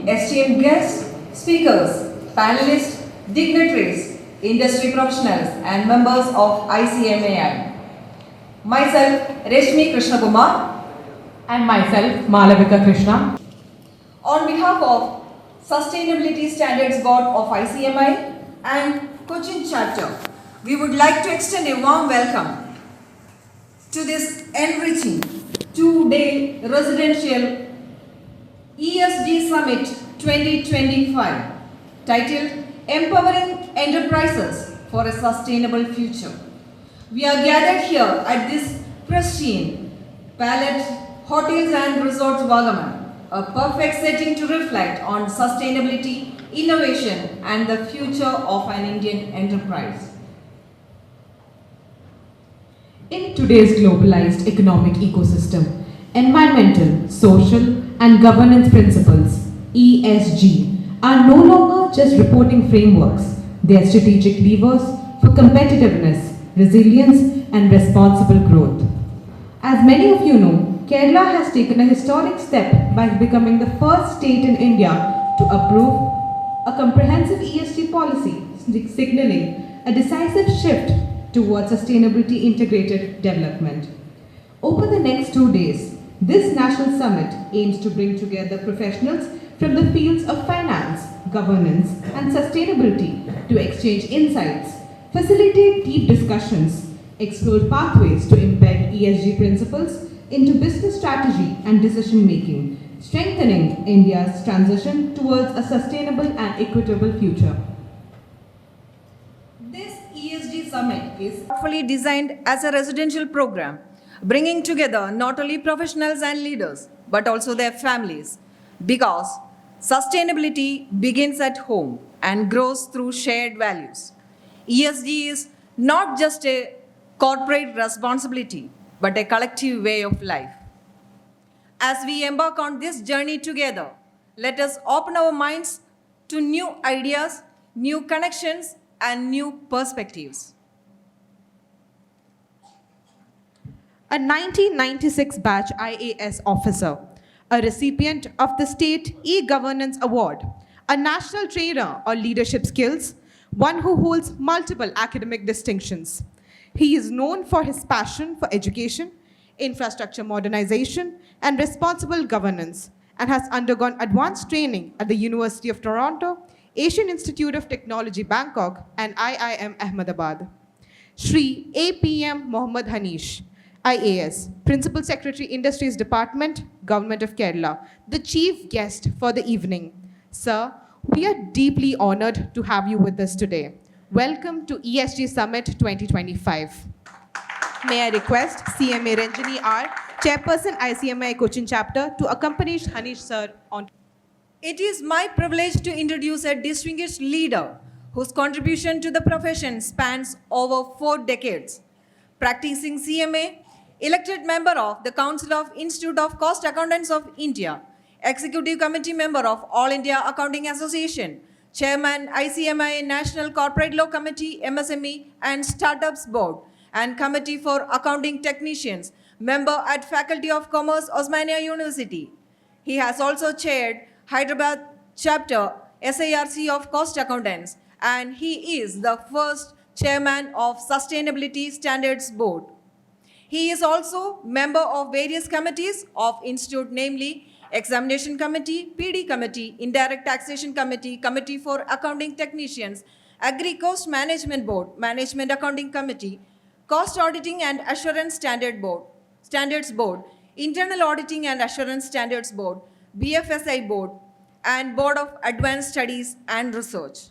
esteemed guests, speakers, panelists, dignitaries, industry professionals and members of ICMAI. Myself, Reshmi Krishna Kumar. And myself, Malavika Krishna. On behalf of Sustainability Standards Board of ICMAI and Cochin chapter, we would like to extend a warm welcome to this enriching two-day residential ESG Summit 2025 titled Empowering Enterprises for a Sustainable Future. We are gathered here at this pristine Palette Hotels and Resorts Vagamon, a perfect setting to reflect on sustainability, innovation and the future of an Indian enterprise. In today's globalized economic ecosystem, environmental, social and governance principles, ESG, are no longer just reporting frameworks. They are strategic levers for competitiveness, resilience and responsible growth. As many of you know, Kerala has taken a historic step by becoming the first state in India to approve a comprehensive ESG policy, signaling a decisive shift towards sustainability integrated development. Over the next 2 days, this national summit aims to bring together professionals from the fields of finance, governance and sustainability to exchange insights, facilitate deep discussions, explore pathways to embed ESG principles into business strategy and decision making, strengthening India's transition towards a sustainable and equitable future. This ESG Summit is thoughtfully designed as a residential program, bringing together not only professionals and leaders, but also their families, because sustainability begins at home and grows through shared values. ESG is not just a corporate responsibility, but a collective way of life. As we embark on this journey together, let us open our minds to new ideas, new connections, and new perspectives. A 1996 batch IAS officer, a recipient of the State E-Governance Award, a national trainer on leadership skills, one who holds multiple academic distinctions. He is known for his passion for education, infrastructure modernization, and responsible governance, and has undergone advanced training at the University of Toronto, Asian Institute of Technology, Bangkok, and IIM Ahmedabad. Shri APM Mohammad Hanish, IAS, Principal Secretary, Industries Department, Government of Kerala, the chief guest for the evening. Sir, we are deeply honored to have you with us today. Welcome to ESG Summit 2025. May I request CMA Ranjini R, Chairperson ICMAI Cochin Chapter, to accompany Hanish Sir on. It is my privilege to introduce a distinguished leader whose contribution to the profession spans over 4 decades. Practicing CMA, elected member of the Council of Institute of Cost Accountants of India, Executive Committee member of All India Accounting Association, Chairman ICMAI National Corporate Law Committee, MSME and Startups Board, and Committee for Accounting Technicians, member at Faculty of Commerce, Osmania University. He has also chaired Hyderabad chapter SIRC of Cost Accountants, and he is the first chairman of Sustainability Standards Board. He is also member of various committees of Institute, namely Examination Committee, PD Committee, Indirect Taxation Committee, Committee for Accounting Technicians, Agri-Cost Management Board, Management Accounting Committee, Cost Auditing and Assurance Standards Board, Internal Auditing and Assurance Standards Board, BFSI Board, and Board of Advanced Studies and Research.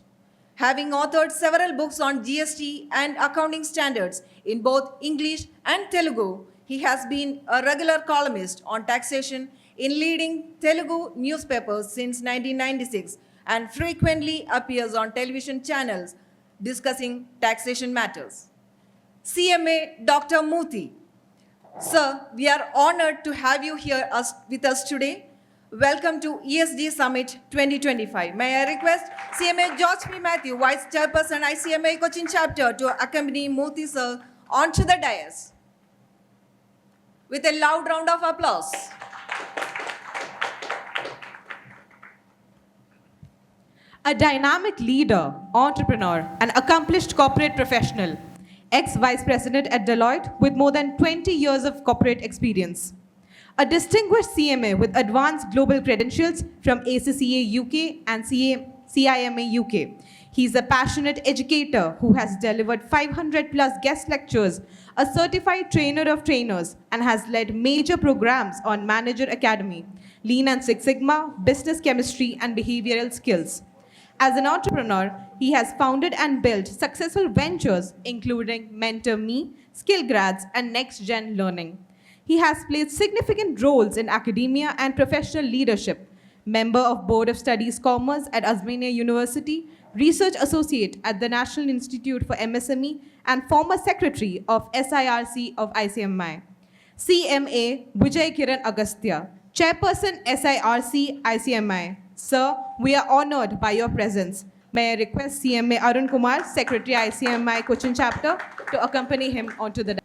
Having authored several books on GST and accounting standards in both English and Telugu, he has been a regular columnist on taxation in leading Telugu newspapers since 1996 and frequently appears on television channels discussing taxation matters. CMA Dr. Muthi. Sir, we are honored to have you here with us today. Welcome to ESG Summit 2025. May I request CMA George P. Matthew, Vice Chairperson ICMAI Cochin Chapter, to accompany Muthi sir onto the dais with a loud round of applause. A dynamic leader, entrepreneur, and accomplished corporate professional, ex-vice president at Deloitte with more than 20 years of corporate experience. A distinguished CMA with advanced global credentials from ACCA UK and CIMA UK. He's a passionate educator who has delivered 500 plus guest lectures, a certified trainer of trainers, and has led major programs on Manager Academy, Lean and Six Sigma, business chemistry, and behavioral skills. As an entrepreneur, he has founded and built successful ventures including Mentor Me, Skill Grads, and Next Gen Learning. He has played significant roles in academia and professional leadership, member of Board of Studies Commerce at Azmania University, research associate at the National Institute for MSME, and former secretary of SIRC of ICMAI. CMA Vijay Kiran Agastya, chairperson SIRC ICMAI. Sir, we are honored by your presence. May I request CMA Arun Kumar, Secretary ICMAI Cochin Chapter, to accompany him onto the.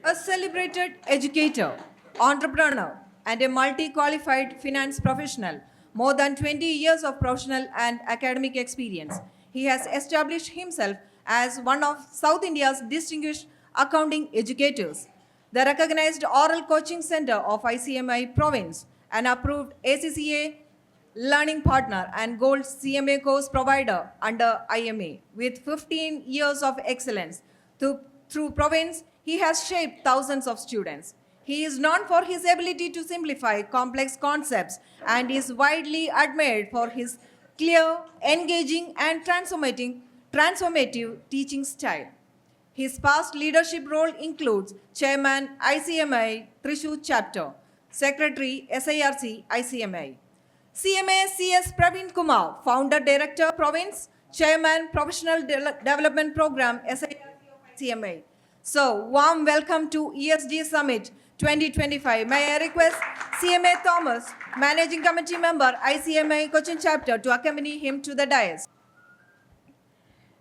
A celebrated educator, entrepreneur, and a multi-qualified finance professional, more than 20 years of professional and academic experience. He has established himself as one of South India's distinguished accounting educators, the recognized Oral Coaching Center of ICMAI Province, an approved ACCA learning partner and gold CMA course provider under IMA. With 15 years of excellence through province, he has shaped thousands of students. He is known for his ability to simplify complex concepts and is widely admired for his clear, engaging, and transformative teaching style. His past leadership role includes Chairman ICMAI Thrissur Chapter, Secretary SIRC ICMAI. CMA CS Praveen Kumar, Founder Director Province, Chairman Professional Development Program SIRC of ICMAI. So, warm welcome to ESG Summit 2025. May I request CMA Thomas, Managing Committee Member, ICMAI Cochin Chapter, to accompany him to the dais.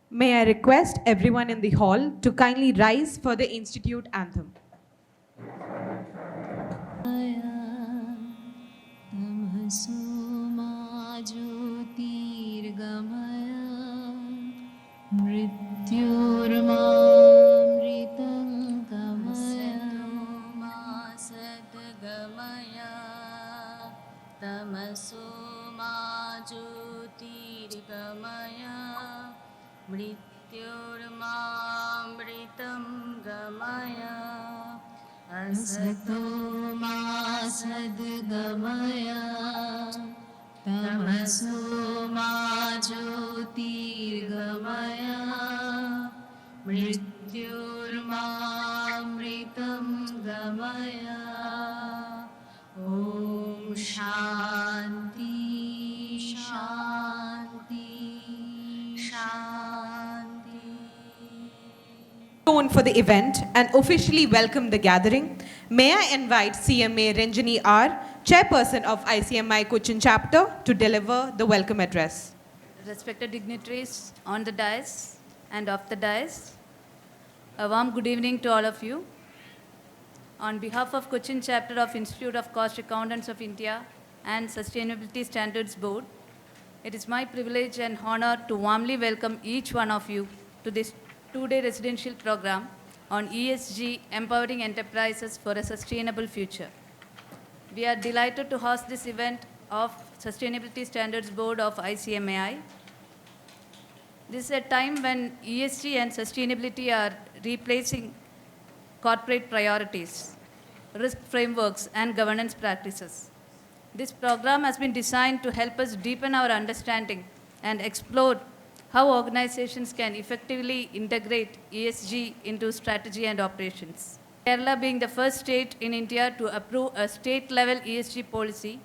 May I request everyone in the hall to kindly rise for the Institute Anthem. मृत्युर्मामृतं गमय असतो मा सद्गमय तमसो मा ज्योतिर्गमय मृत्युर्मामृतं गमय ॐ शान्ति शान्ति शान्ति. For the event and officially welcome the gathering, may I invite CMA Ranjini R, Chairperson of ICMAI Cochin Chapter, to deliver the welcome address. Respected dignitaries on the dais and off the dais, a warm good evening to all of you. On behalf of Cochin Chapter of Institute of Cost Accountants of India and Sustainability Standards Board, it is my privilege and honor to warmly welcome each one of you to this two-day residential program on ESG, Empowering Enterprises for a Sustainable Future. We are delighted to host this event of Sustainability Standards Board of ICMAI. This is a time when ESG and sustainability are replacing corporate priorities, risk frameworks, and governance practices. This program has been designed to help us deepen our understanding and explore how organizations can effectively integrate ESG into strategy and operations. Kerala being the first state in India to approve a state-level ESG policy,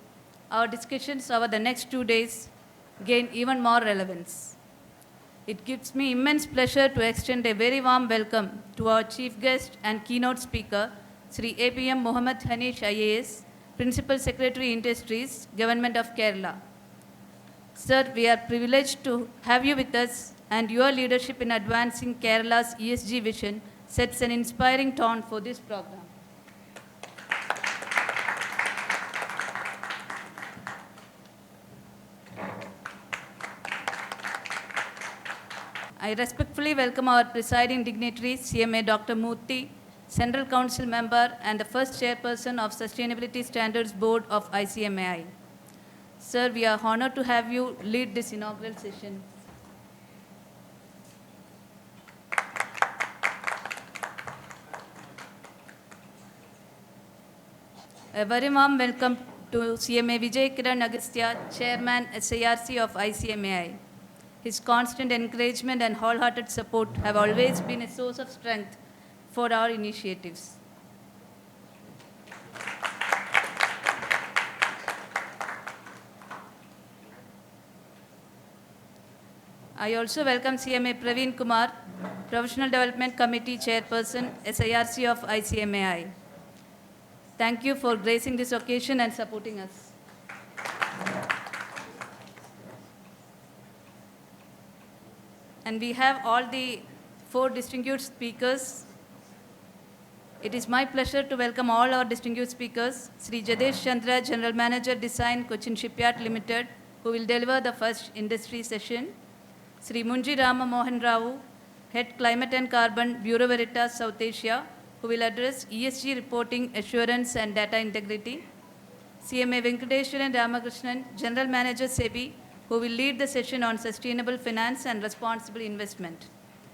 our discussions over the next 2 days gain even more relevance. It gives me immense pleasure to extend a very warm welcome to our chief guest and keynote speaker, Sri APM Mohammad Hanish IAS, Principal Secretary Industries, Government of Kerala. Sir, we are privileged to have you with us, and your leadership in advancing Kerala's ESG vision sets an inspiring tone for this program. I respectfully welcome our presiding dignitary, CMA Dr. Murthy, Central Council member and the first chairperson of Sustainability Standards Board of ICMAI. Sir, we are honored to have you lead this inaugural session. A very warm welcome to CMA Vijay Kiran Agastya, Chairman SIRC of ICMAI. His constant encouragement and wholehearted support have always been a source of strength for our initiatives. I also welcome CMA Praveen Kumar, Professional Development Committee Chairperson, SIRC of ICMAI. Thank you for gracing this occasion and supporting us. And we have all the 4 distinguished speakers. It is my pleasure to welcome all our distinguished speakers. Sri Jadesh Chandra, General Manager Design, Cochin Shipyard Limited, who will deliver the first industry session. Sri Munji Rama Mohan Rao, Head Climate and Carbon, Bureau Veritas, South Asia, who will address ESG reporting, assurance and data integrity. CMA Venkateshwaran Ramakrishnan, General Manager SEBI, who will lead the session on sustainable finance and responsible investment.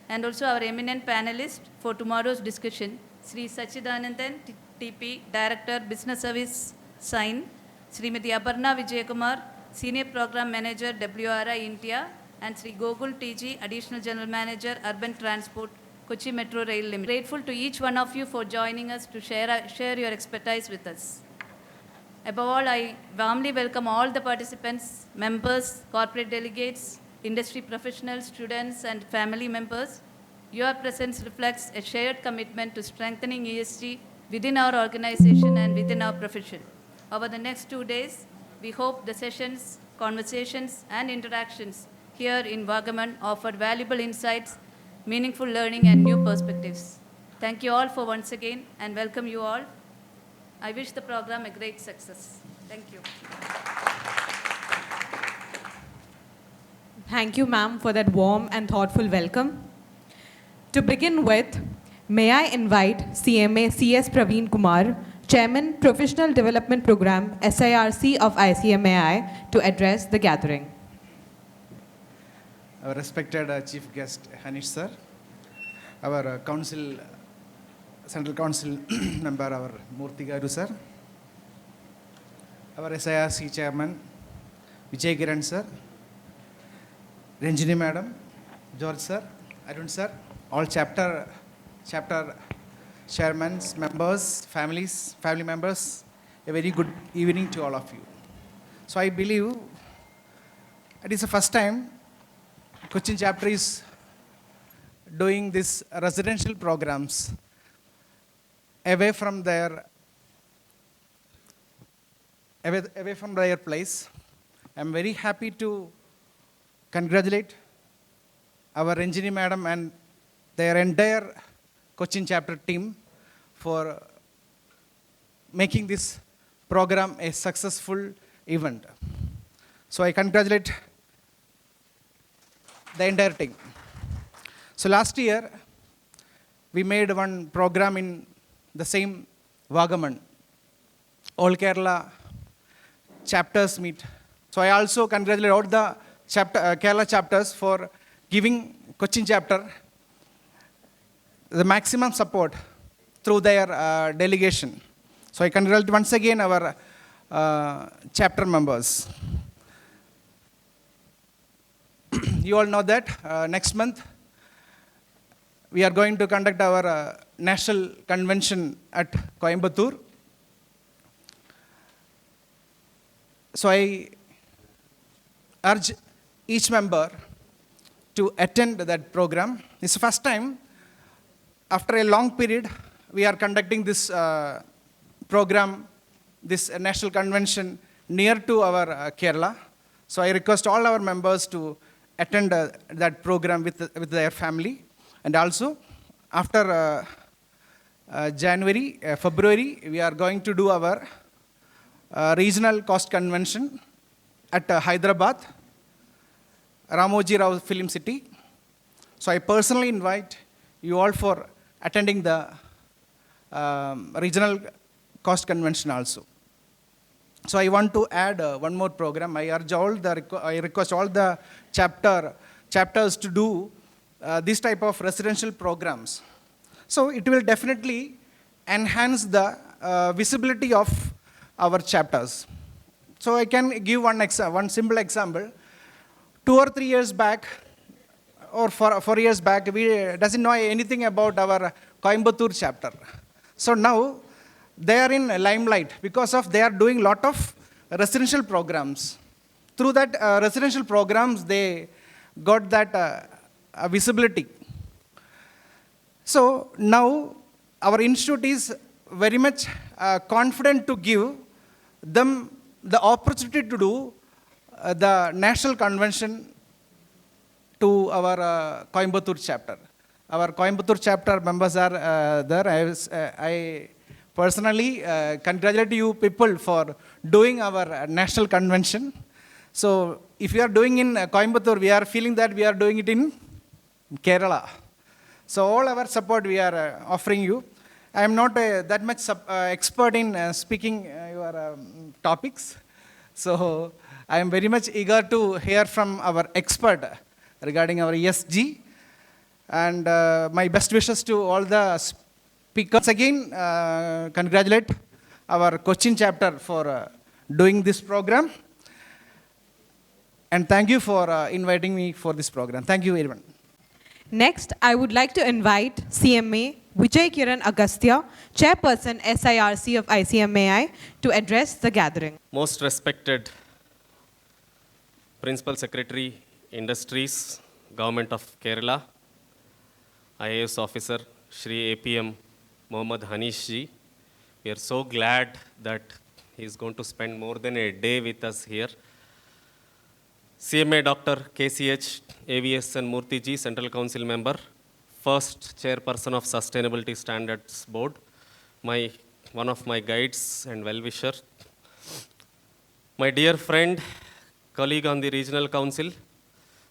And also our eminent panelist for tomorrow's discussion, Sri Sachidanandan TP, Director, Business Service Sign, Srimati Aparna Vijayakumar, Senior Program Manager, WRI India, and Sri Gogul TG, Additional General Manager, Urban Transport, Kochi Metro Rail Limited. Grateful to each one of you for joining us to share your expertise with us. Above all, I warmly welcome all the participants, members, corporate delegates, industry professionals, students, and family members. Your presence reflects a shared commitment to strengthening ESG within our organization and within our profession. Over the next 2 days, we hope the sessions, conversations, and interactions here in Vagamon offer valuable insights, meaningful learning, and new perspectives. Thank you all for once again, and welcome you all. I wish the program a great success. Thank you. Thank you, ma'am, for that warm and thoughtful welcome. To begin with, may I invite CMA CS Praveen Kumar, Chairman, Professional Development Program, SIRC of ICMAI, to address the gathering. Our respected Chief Guest, Hanish sir, our Central Council member, our Murthy Garu sir, our SIRC Chairman, Vijay Kiran sir, Ranjini Madam, George sir, Arun sir, all chapter chairmen, members, family members, a very good evening to all of you. So I believe it is the first time Cochin chapter is doing these residential programs away from their place. I am very happy to congratulate our Ranjini Madam and their entire Cochin chapter team for making this program a successful event. So I congratulate the entire team. So last year, we made one program in the same Vagamon. All Kerala chapters meet. So I also congratulate all the Kerala chapters for giving Cochin chapter the maximum support through their delegation. So I congratulate once again our chapter members. You all know that next month we are going to conduct our national convention at Coimbatore. So I urge each member to attend that program. It's the first time after a long period we are conducting this program, this national convention near to our Kerala. So I request all our members to attend that program with their family. And also after February, we are going to do our regional cost convention at Hyderabad, Ramoji Rao Film City. So I personally invite you all for attending the regional cost convention also. So I want to add one more program. I request all the chapters to do this type of residential programs. So it will definitely enhance the visibility of our chapters. So I can give one simple example. 2 or 3 years back, or 4 years back, we doesn't know anything about our Coimbatore chapter. So now they are in limelight because of they are doing lot of residential programs. Through that residential programs, they got that visibility. So now our institute is very much confident to give them the opportunity to do the national convention to our Coimbatore chapter. Our Coimbatore chapter members are there. I personally congratulate you people for doing our national convention. So if you are doing in Coimbatore, we are feeling that we are doing it in Kerala. So all our support we are offering you. I am not that much expert in speaking your topics. So I am very much eager to hear from our expert regarding our ESG. And my best wishes to all the speakers. Again, congratulate our Cochin chapter for doing this program. And thank you for inviting me for this program. Thank you, everyone. Next, I would like to invite CMA Vijay Kiran Agastya, Chairperson SIRC of ICMAI, to address the gathering. Most respected Principal Secretary, Industries, Government of Kerala, IAS Officer, Shri APM Mohammad Hanish ji. We are so glad that he is going to spend more than a day with us here. CMA Dr. KCH AVSN Murthy ji, Central Council Member, first Chairperson of Sustainability Standards Board, one of my guides and well-wisher. My dear friend, colleague on the Regional Council,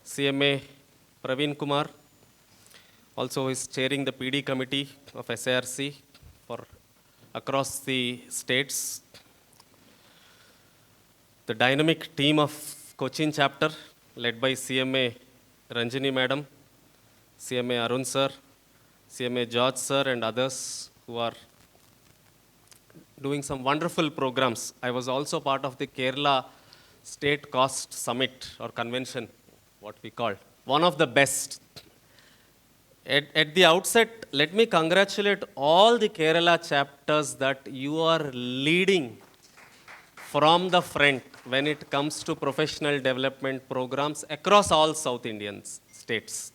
CMA Praveen Kumar, also is chairing the PD committee of SIRC for across the states. The dynamic team of Cochin chapter, led by CMA Ranjini Madam, CMA Arun sir, CMA George sir, and others who are doing some wonderful programs. I was also part of the Kerala State Cost Summit or Convention, what we call, one of the best. At the outset, let me congratulate all the Kerala chapters that you are leading from the front when it comes to professional development programs across all South Indian states.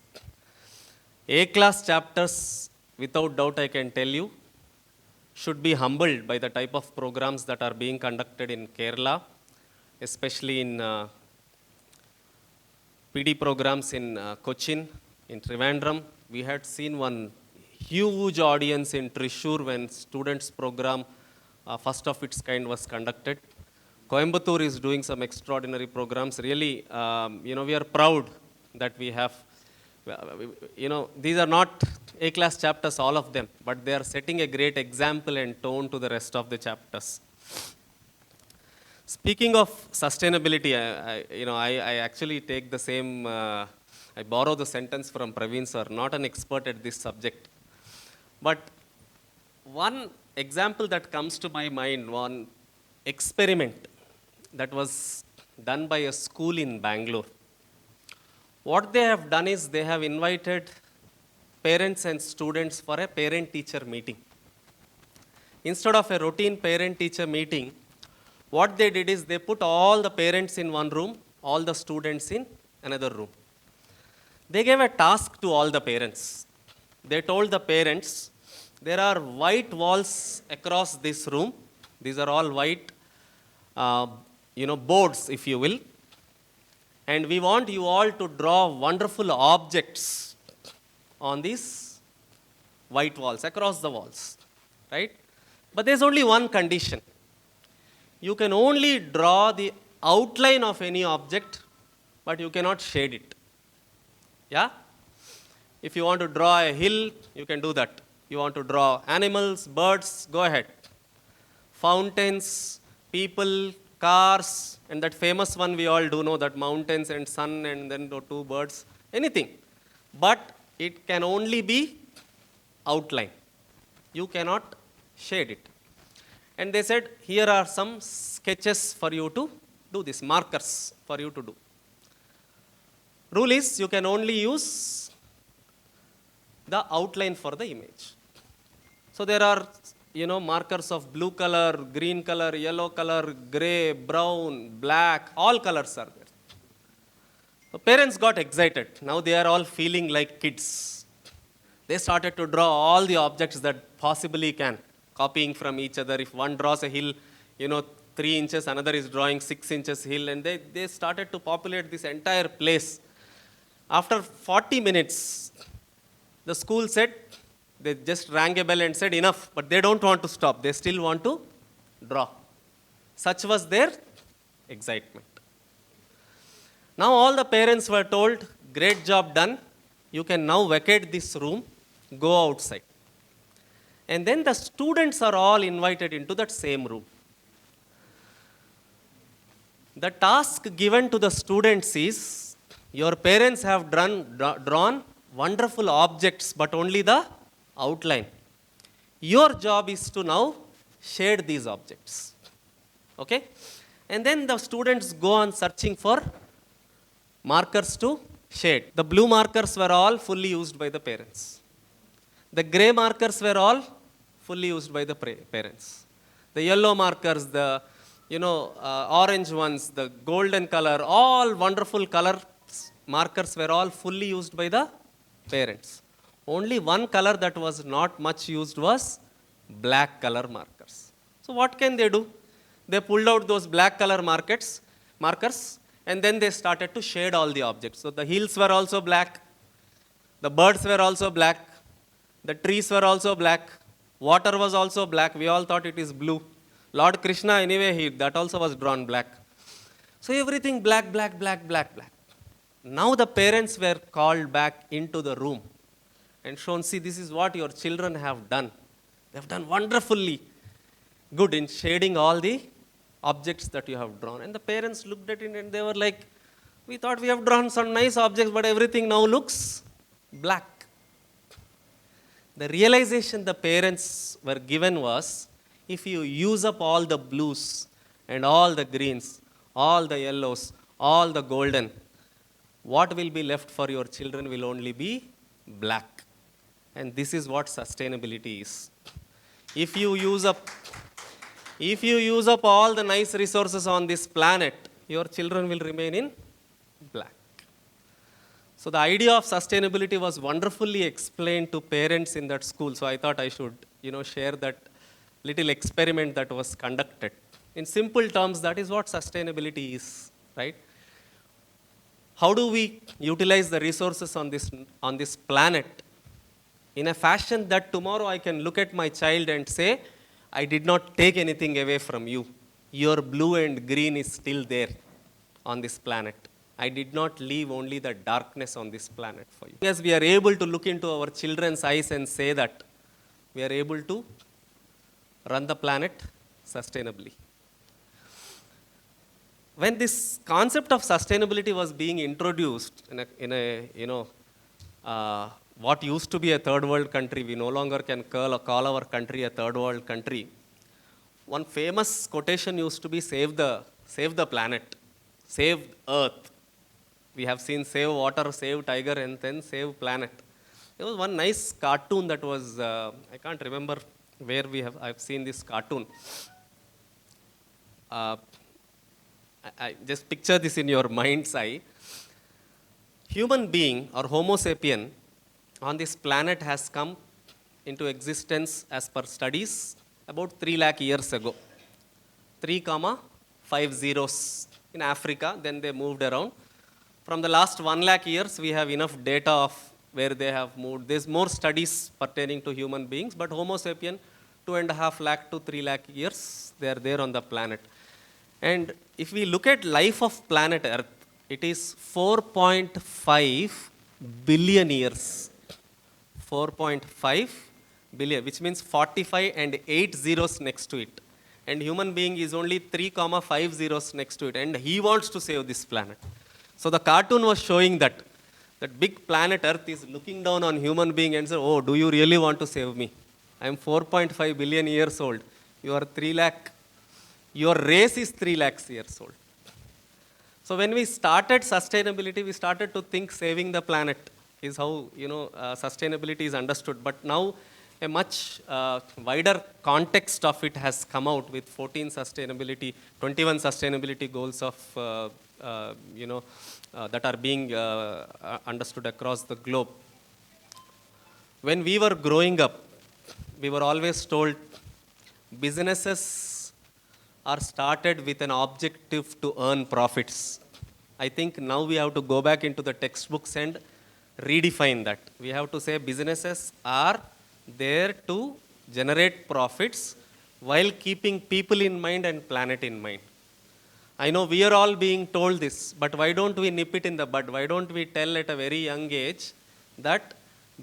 A-class chapters, without doubt I can tell you, should be humbled by the type of programs that are being conducted in Kerala, especially in PD programs in Cochin, in Trivandrum. We had seen one huge audience in Thrissur when students program, first of its kind, was conducted. Coimbatore is doing some extraordinary programs. Really, we are proud that we have, these are not A-class chapters, all of them, but they are setting a great example and tone to the rest of the chapters. Speaking of sustainability, I actually take the same, I borrow the sentence from Praveen sir, not an expert at this subject. But one example that comes to my mind, one experiment that was done by a school in Bangalore. What they have done is they have invited parents and students for a parent-teacher meeting. Instead of a routine parent-teacher meeting, what they did is they put all the parents in one room, all the students in another room. They gave a task to all the parents. They told the parents, there are white walls across this room. These are all white, boards, if you will. And we want you all to draw wonderful objects on these white walls, across the walls, right? But there's only one condition. You can only draw the outline of any object, but you cannot shade it. Yeah? If you want to draw a hill, you can do that. You want to draw animals, birds, go ahead. Fountains, people, cars, and that famous one we all do know, that mountains and sun and then the two birds, anything. But it can only be outline. You cannot shade it. And they said, here are some sketches for you to do this, markers for you to do. Rule is, you can only use the outline for the image. So there are, markers of blue color, green color, yellow color, gray, brown, black, all colors are there. The parents got excited. Now they are all feeling like kids. They started to draw all the objects that possibly can, copying from each other. If one draws a hill, 3 inches, another is drawing 6 inches hill, and they started to populate this entire place. After 40 minutes, the school said, they just rang a bell and said enough, but they don't want to stop. They still want to draw. Such was their excitement. Now all the parents were told, great job done. You can now vacate this room, go outside. And then the students are all invited into that same room. The task given to the students is, your parents have drawn wonderful objects, but only the outline. Your job is to now shade these objects. Okay? And then the students go on searching for markers to shade. The blue markers were all fully used by the parents. The gray markers were all fully used by the parents. The yellow markers, the orange ones, the golden color, all wonderful color markers were all fully used by the parents. Only one color that was not much used was black color markers. So what can they do? They pulled out those black color markers, and then they started to shade all the objects. So the hills were also black, the birds were also black, the trees were also black, water was also black. We all thought it is blue. Lord Krishna, anyway, that also was drawn black. So everything black, black, black, black, black. Now the parents were called back into the room and shown, see, this is what your children have done. They have done wonderfully good in shading all the objects that you have drawn. And the parents looked at it and they were like, we thought we have drawn some nice objects, but everything now looks black. The realization the parents were given was, if you use up all the blues and all the greens, all the yellows, all the golden, what will be left for your children will only be black. And this is what sustainability is. If you use up all the nice resources on this planet, your children will remain in black. So the idea of sustainability was wonderfully explained to parents in that school. So I thought I should, share that little experiment that was conducted. In simple terms, that is what sustainability is, right? How do we utilize the resources on this planet in a fashion that tomorrow I can look at my child and say, I did not take anything away from you. Your blue and green is still there on this planet. I did not leave only the darkness on this planet for you. Yes, we are able to look into our children's eyes and say that we are able to run the planet sustainably. When this concept of sustainability was being introduced in a what used to be a third world country, we no longer can call our country a third world country. One famous quotation used to be save the planet, save earth. We have seen save water, save tiger, and then save planet. There was one nice cartoon that was, I can't remember where I've seen this cartoon. I just picture this in your mind's eye. Human being or Homo sapien on this planet has come into existence as per studies about 3 lakh years ago. 3, 5 zeros in Africa, then they moved around. From the last 1 lakh years, we have enough data of where they have moved. There's more studies pertaining to human beings, but Homo sapien, 2.5 lakh to 3 lakh years, they are there on the planet. And if we look at life of planet Earth, it is 4.5 billion years. 4.5 billion, which means 45 and 8 zeros next to it. And human being is only 3, 5 zeros next to it. And he wants to save this planet. So the cartoon was showing that big planet Earth is looking down on human being and says, oh, do you really want to save me? I am 4.5 billion years old. You are 3 lakh. Your race is 3 lakhs years old. So when we started sustainability, we started to think saving the planet is how sustainability is understood. But now a much wider context of it has come out with 21 sustainability goals of that are being understood across the globe. When we were growing up, we were always told businesses are started with an objective to earn profits. I think now we have to go back into the textbooks and redefine that. We have to say businesses are there to generate profits while keeping people in mind and planet in mind. I know we are all being told this, but why don't we nip it in the bud? Why don't we tell at a very young age that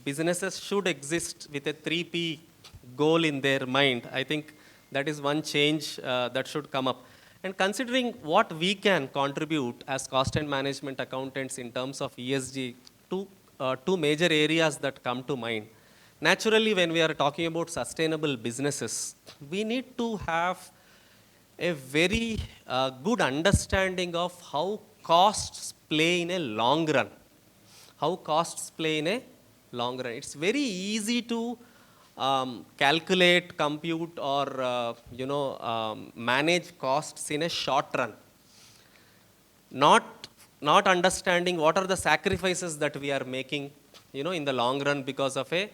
businesses should exist with a 3P goal in their mind? I think that is one change that should come up. And considering what we can contribute as cost and management accountants in terms of ESG, two major areas that come to mind. Naturally, when we are talking about sustainable businesses, we need to have a very good understanding of how costs play in a long run. How costs play in a long run. It's very easy to calculate, compute, or manage costs in a short run. Not understanding what are the sacrifices that we are making, in the long run because of a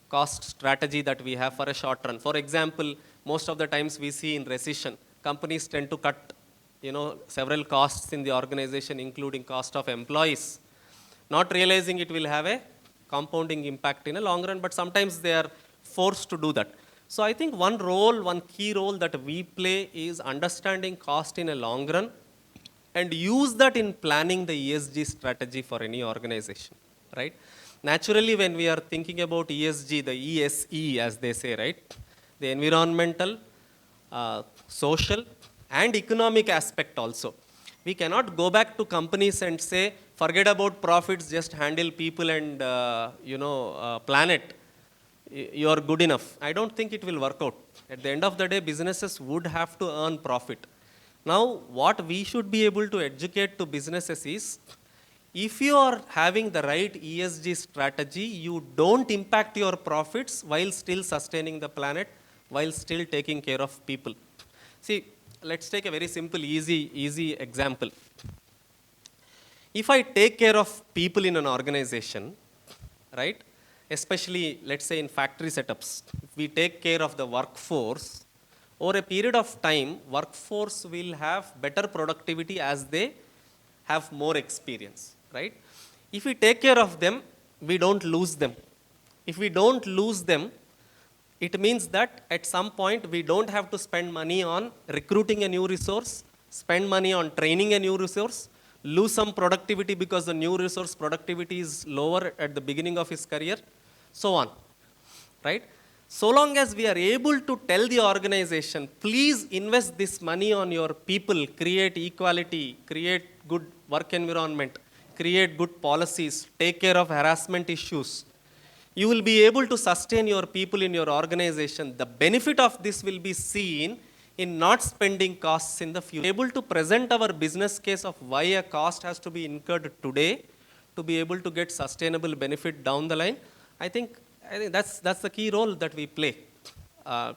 cost strategy that we have for a short run. For example, most of the times we see in recession, companies tend to cut, several costs in the organization, including cost of employees, not realizing it will have a compounding impact in a long run, but sometimes they are forced to do that. So I think one key role that we play is understanding cost in a long run and use that in planning the ESG strategy for any organization, right? Naturally, when we are thinking about ESG, the ESE as they say, right? The environmental, social and economic aspect also. We cannot go back to companies and say, forget about profits, just handle people and, planet. You are good enough. I don't think it will work out. At the end of the day, businesses would have to earn profit. Now, what we should be able to educate to businesses is, if you are having the right ESG strategy, you don't impact your profits while still sustaining the planet, while still taking care of people. See, let's take a very simple, easy example. If I take care of people in an organization, right, especially, let's say in factory setups, if we take care of the workforce, over a period of time, workforce will have better productivity as they have more experience, right? If we take care of them, we don't lose them. If we don't lose them, it means that at some point we don't have to spend money on recruiting a new resource, spend money on training a new resource. lose some productivity because the new resource productivity is lower at the beginning of his career, so on, right? So long as we are able to tell the organization, please invest this money on your people, create equality, create good work environment, create good policies, take care of harassment issues, you will be able to sustain your people in your organization. The benefit of this will be seen in not spending costs in the future. Able to present our business case of why a cost has to be incurred today to be able to get sustainable benefit down the line. I think that's the key role that we play.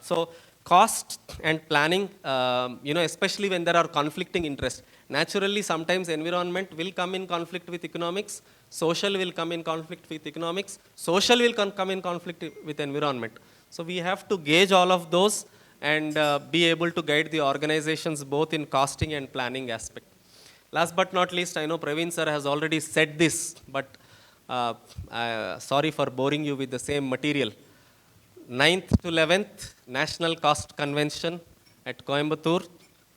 So cost and planning, especially when there are conflicting interests. Naturally, sometimes environment will come in conflict with economics, social will come in conflict with economics, social will come in conflict with environment. So we have to gauge all of those and be able to guide the organizations both in costing and planning aspect. Last but not least, I know Praveen sir has already said this, but sorry for boring you with the same material. 9th to 11th National Cost Convention at Coimbatore.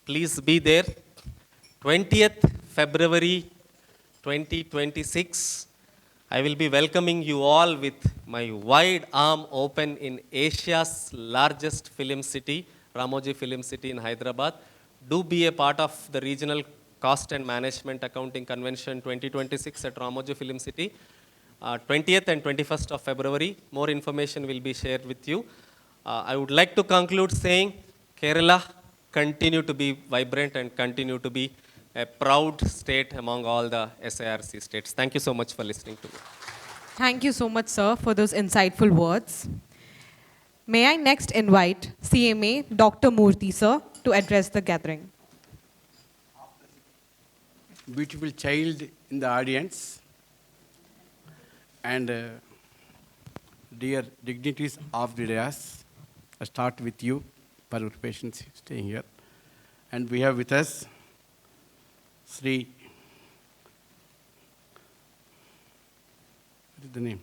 Please be there. 20th February 2026. I will be welcoming you all with my wide arm open in Asia's largest film city, Ramoji Film City in Hyderabad. Do be a part of the Regional Cost and Management Accounting Convention 2026 at Ramoji Film City. 20th and 21st of February. More information will be shared with you. I would like to conclude saying Kerala continue to be vibrant and continue to be a proud state among all the SIRC states. Thank you so much for listening to me. Thank you so much, sir, for those insightful words. May I next invite CMA Dr. Murthy, sir, to address the gathering. Beautiful child in the audience, and dear dignitaries of the dais, I start with you for your patience staying here. And we have with us Sri, what is the name?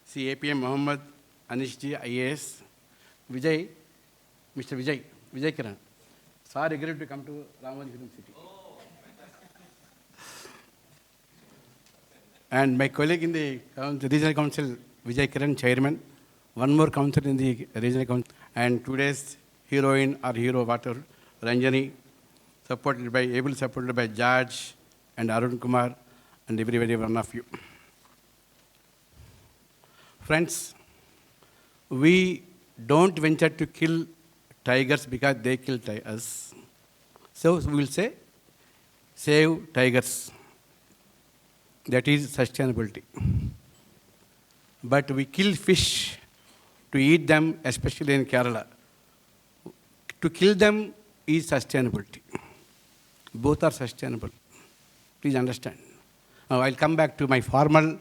Sri APM Muhammad Anishji IAS, Vijay, Mr. Vijay Kiran. Sir agreed to come to Ramoji Film City. And my colleague in the Regional Council, Vijay Kiran, Chairman, one more council in the Regional Council, and today's heroine or hero, whatever, Ranjani, supported by George and Arun Kumar and everybody, one of you. Friends, we don't venture to kill tigers because they kill us. So we will say, save tigers. That is sustainability. But we kill fish to eat them, especially in Kerala. To kill them is sustainability. Both are sustainable. Please understand. Now I'll come back to my formal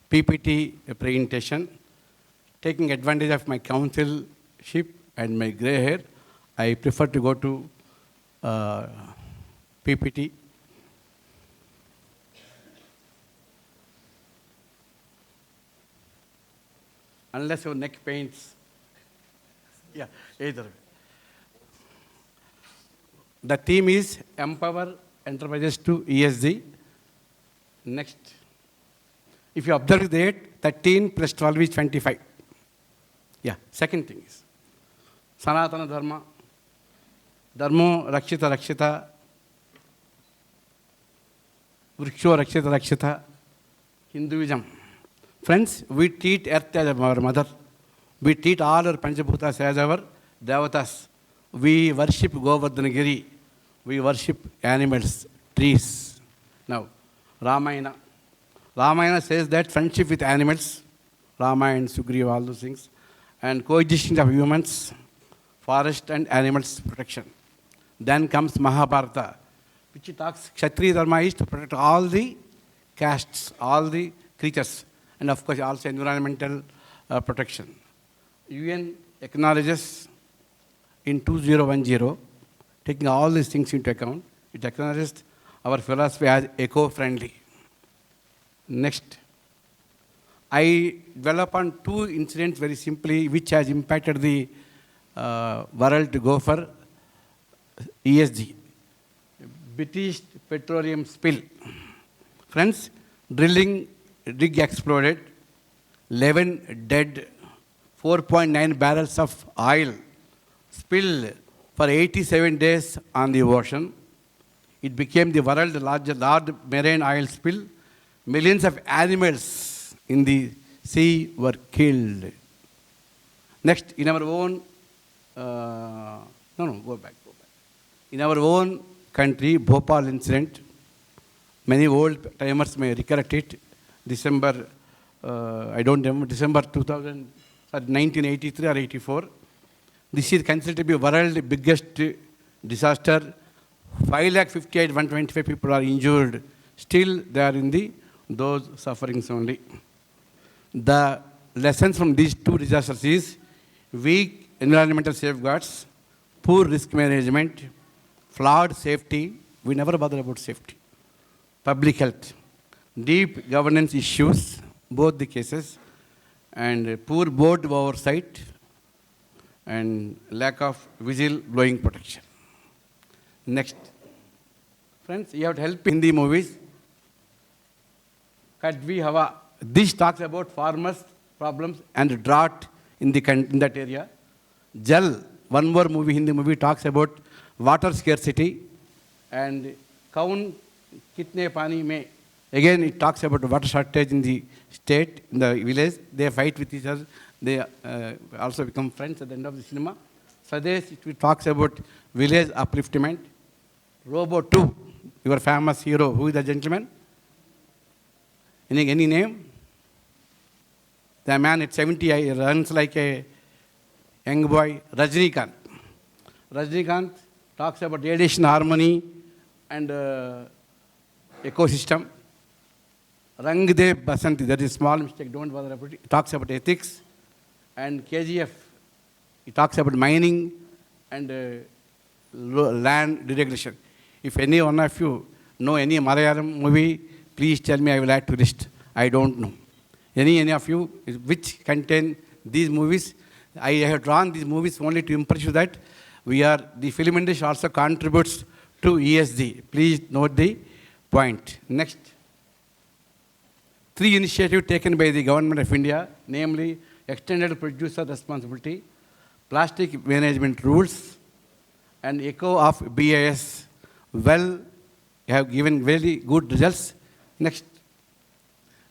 PPT presentation. Taking advantage of my councilship and my gray hair, I prefer to go to PPT. Unless your neck pains. Yeah, either way. The theme is Empower Enterprises to ESG. Next. If you observe that, 13 plus 12 is 25. Yeah, second thing is Sanatana Dharma. Dharmo Rakshita Rakshita. Vriksho Rakshita Rakshita. Hinduism. Friends, we treat earth as our mother. We treat all our Panchabhutas as our devatas. We worship Govardhanagiri. We worship animals, trees. Now, Ramayana. Ramayana says that friendship with animals, Rama and Sugriva, all those things, and coexistence of humans, forest and animals protection. Then comes Mahabharata, which talks Kshatriya Dharma is to protect all the castes, all the creatures, and of course also environmental protection. UN acknowledges in 2010, taking all these things into account, it acknowledges our philosophy as eco-friendly. Next, I dwell upon two incidents very simply, which has impacted the world to go for ESG. British petroleum spill. Friends, drilling rig exploded, 11 dead, 4.9 barrels of oil spilled for 87 days on the ocean. It became the world's largest marine oil spill. Millions of animals in the sea were killed. Next, in our own, go back. In our own country, Bhopal incident, many old timers may recollect it. December 1983 or 84. This is considered to be world's biggest disaster. 5,58,125 people are injured. Still, they are in those sufferings only. The lessons from these two disasters is weak environmental safeguards, poor risk management, flawed safety. We never bother about safety. Public health, deep governance issues, both the cases, and poor board oversight, and lack of whistle-blowing protection. Next. Friends, you have to help in the movies. Kadvi Hawa. This talks about farmers' problems and drought in that area. Jal, one more movie, Hindi movie, talks about water scarcity. And Kaun Kitne Pani Mein. Again, it talks about water shortage in the state, in the village. They fight with each other. They also become friends at the end of the cinema. Swadesh, it talks about village upliftment. Robo 2, your famous hero. Who is the gentleman? Any name? The man at 70 runs like a young boy. Rajnikant. Rajnikant talks about radiation harmony and ecosystem. Rangdev Basanti, that is a small mistake, don't bother about it. It talks about ethics. And KGF, it talks about mining and land deregulation. If any one of you know any Malayalam movie, please tell me, I will add to list. I don't know. Any of you which contain these movies, I have drawn these movies only to impress you that the film industry also contributes to ESG. Please note the point. Next. 3 initiatives taken by the Government of India, namely extended producer responsibility, plastic management rules, and echo of BIS. Well, have given very good results. Next.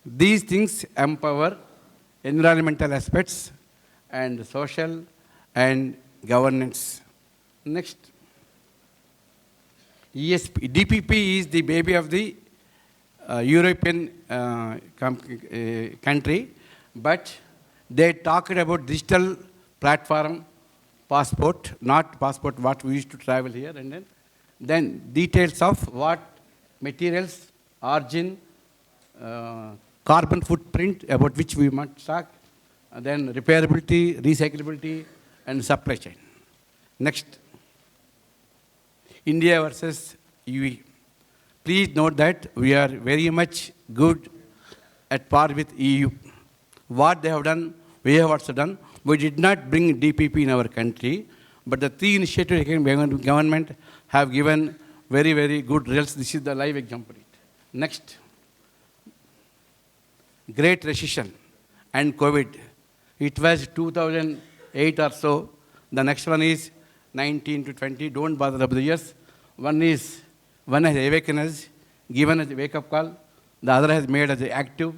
These things empower environmental aspects and social and governance. Next. DPP is the baby of the European country, but they talked about digital platform passport, not passport what we used to travel here, and then details of what materials, origin, carbon footprint about which we must talk, then repairability, recyclability, and supply chain. Next. India versus UE. Please note that we are very much good at par with EU. What they have done, we have also done. We did not bring DPP in our country, but the 3 initiatives taken by the government have given very, very good results. This is the live example. Next. Great Recession and COVID. It was 2008 or so. The next one is 19 to 20. Don't bother about the years. One has awakened us, given us a wake-up call. The other has made us active.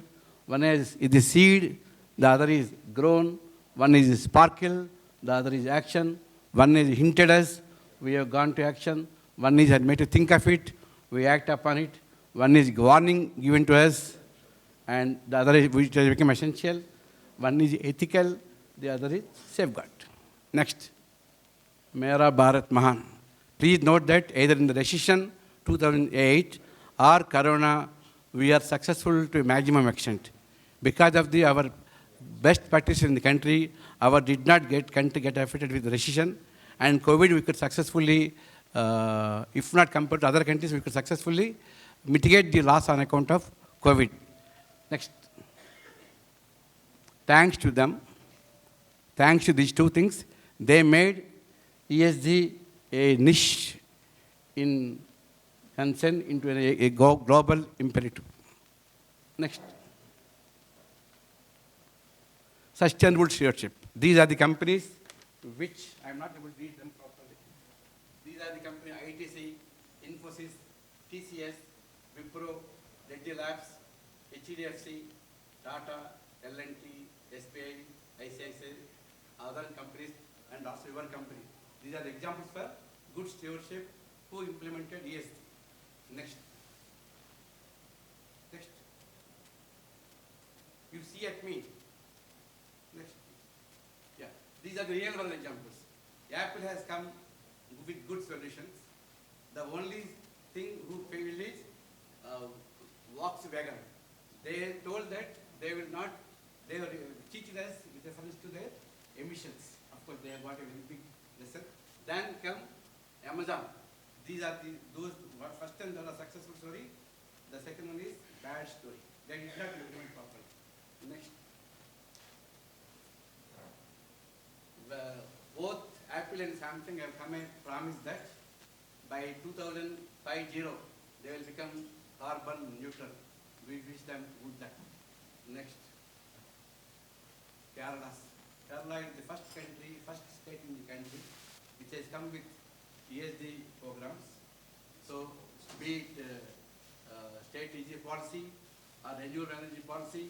One is the seed. The other is grown. One is sparkle. The other is action. One is hinted us. We have gone to action. One is had made to think of it. We act upon it. One is warning given to us. And the other is which has become essential. One is ethical. The other is safeguard. Next. Mera Bharat Mahan. Please note that either in the recession 2008 or Corona, we are successful to a maximum extent. Because of our best practice in the country, our did not get affected with the recession, and COVID we could successfully, if not compared to other countries, we could successfully mitigate the loss on account of COVID. Next. Thanks to them, thanks to these two things, they made ESG a niche in transcend into a global imperative. Next. Sustainable stewardship. These are the companies which I am not able to read them properly. These are the companies ITC, Infosys, TCS, Wipro, Reddy Labs, HDFC, Tata, L&T, SBI, ICICI, other companies, and also your company. These are the examples for good stewardship who implemented ESG. Next. Next. You see at me. Next. Yeah. These are the real world examples. Apple has come with good solutions. The only thing who failed is Volkswagen. They told that they will not, they were teaching us with reference to their emissions. Of course, they have got a very big lesson. Then come Amazon. These are those what first and the successful story. The second one is bad story. They did not implement properly. Next. Both Apple and Samsung have come and promised that by 2050 they will become carbon neutral. We wish them good luck. Next. Kerala. Kerala is the first state in the country which has come with ESG programs. So, be it state ESG policy, or renewable energy policy,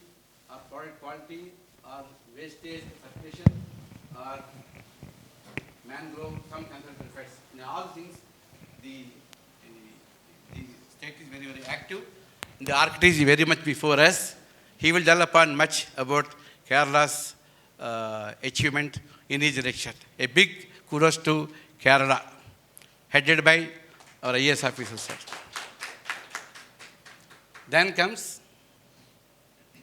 or product quality, or wastage separation, or mangrove, some conservation effects. In all things, the state is very, very active. The architect is very much before us. He will tell upon much about Kerala's achievement in his direction. A big kudos to Kerala, headed by our IAS officers. Then comes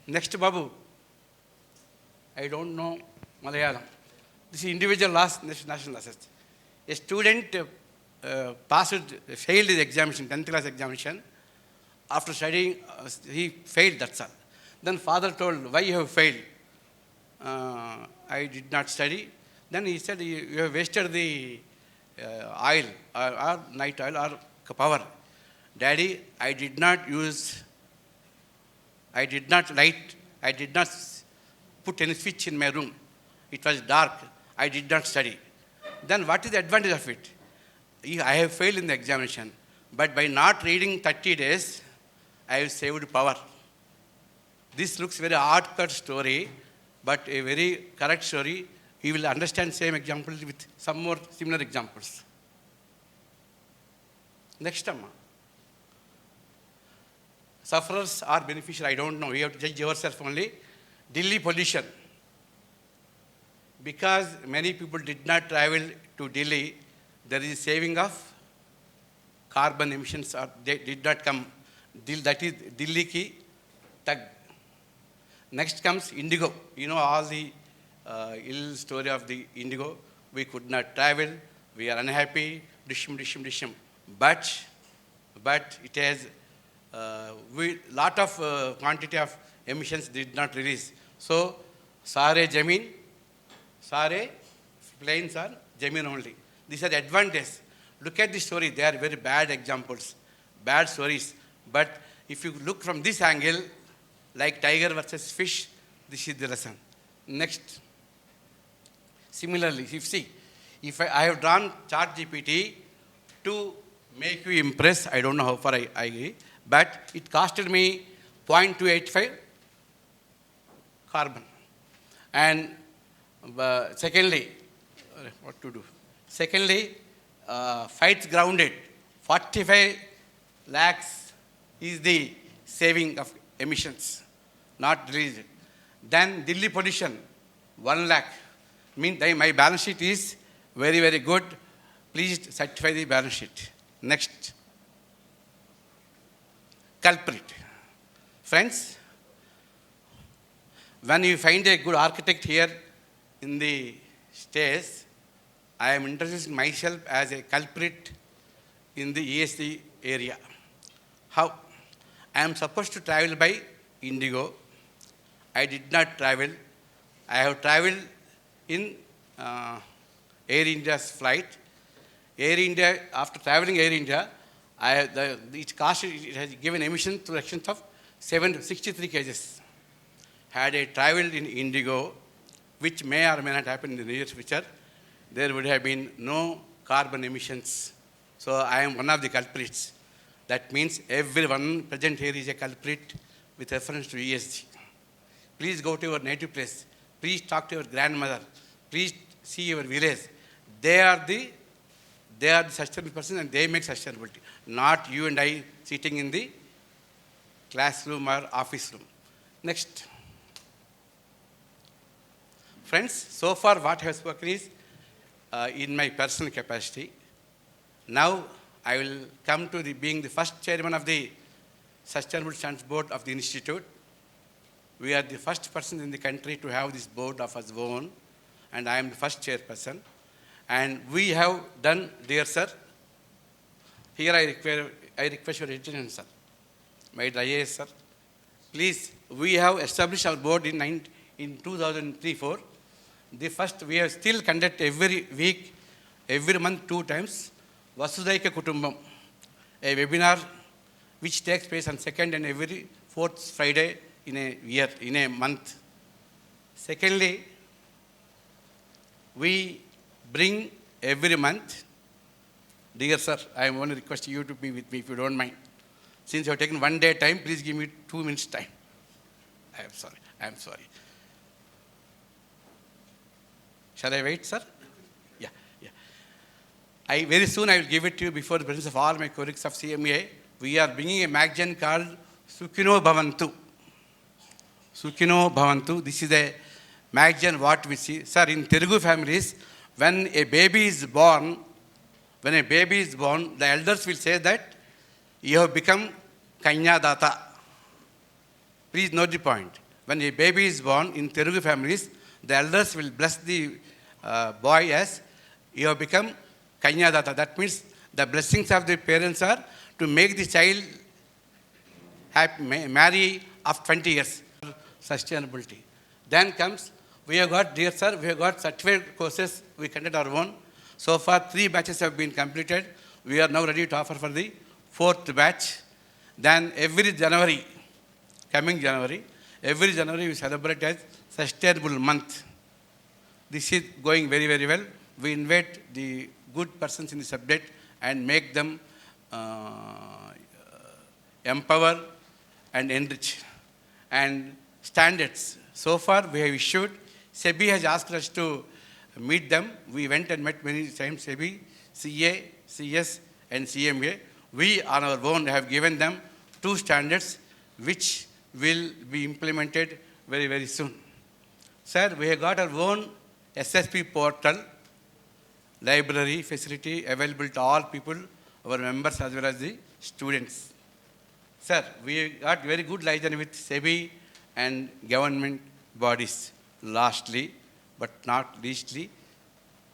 next Babu. I don't know Malayalam. This is individual loss, national assets. A student failed his examination, 10th class examination. After studying, he failed, that's all. Then father told, why you have failed? I did not study. Then he said, you have wasted the oil, or night oil, or power. Daddy, I did not light, I did not put any switch in my room. It was dark. I did not study. Then what is the advantage of it? I have failed in the examination. But by not reading 30 days, I have saved power. This looks very hard-cut story, but a very correct story. You will understand same example with some more similar examples. Next Amma. Sufferers are beneficial, I don't know. You have to judge yourself only. Delhi pollution. Because many people did not travel to Delhi, there is a saving of carbon emissions, or they did not come. That is Delhi ki tag. Next comes indigo. You know all the ill story of the indigo. We could not travel. We are unhappy. Dishim. But it has lot of quantity of emissions did not release. So sare plains are Jameen only. These are the advantage. Look at the story. They are very bad examples, bad stories. But if you look from this angle, like tiger versus fish, this is the lesson. Next. Similarly, if I have drawn chart GPT to make you impress, I don't know how far I agree, but it costed me 0.285 carbon. And secondly, what to do? Secondly, fights grounded, 45 lakhs is the saving of emissions, not released. Then Delhi pollution, 1 lakh. Means my balance sheet is very, very good. Please certify the balance sheet. Next. Culprit. Friends, when you find a good architect here in the stage, I am introducing myself as a culprit in the ESG area. How? I am supposed to travel by Indigo. I did not travel. I have traveled in Air India's flight. Air India, after traveling Air India, Each caste it has given emission to the extent of 63 kgs. Had I traveled in Indigo, which may or may not happen in the near future, there would have been no carbon emissions. So I am one of the culprits. That means everyone present here is a culprit with reference to ESG. Please go to your native place. Please talk to your grandmother. Please see your village. They are the sustainable person and they make sustainability. Not you and I sitting in the classroom or office room. Next. Friends, so far what I have spoken is in my personal capacity. Now I will come to being the first chairman of the Sustainable Standards Board of the Institute. We are the first person in the country to have this board of our own, and I am the first chairperson. And we have done, dear sir, here I request your attention, sir. My dear IAS, sir, please, we have established our board in 2003-04. The first, we have still conduct every week, every month 2 times, Vasudhaika Kutumbam, a webinar which takes place on 2nd and every 4th Friday in a year, in a month. Secondly, we bring every month, dear sir, I am going to request you to be with me if you don't mind. Since you have taken 1 day time, please give me 2 minutes time. I am sorry. Shall I wait, sir? Yeah. Very soon I will give it to you before the presence of all my colleagues of CMAI. We are bringing a magazine called Sukhino Bhavantu. Sukhino Bhavantu. This is a magazine what we see. Sir, in Telugu families, when a baby is born, the elders will say that you have become Kanya Data. Please note the point. When a baby is born in Telugu families, the elders will bless the boy as you have become Kanya Data. That means the blessings of the parents are to make the child happy, marry after 20 years. Sustainability. Then comes, we have got, dear sir, we have got certificate courses we conduct our own. So far, 3 batches have been completed. We are now ready to offer for the 4th batch. Then every January, coming January, we celebrate as Sustainable Month. This is going very, very well. We invite the good persons in the subject and make them empower and enrich. And standards. So far, we have issued. SEBI has asked us to meet them. We went and met many times SEBI, CA, CS, and CMA. We, on our own, have given them 2 standards which will be implemented very, very soon. Sir, we have got our own SSP portal, library facility available to all people, our members as well as the students. Sir, we got very good liaison with SEBI and government bodies. Lastly, but not leastly,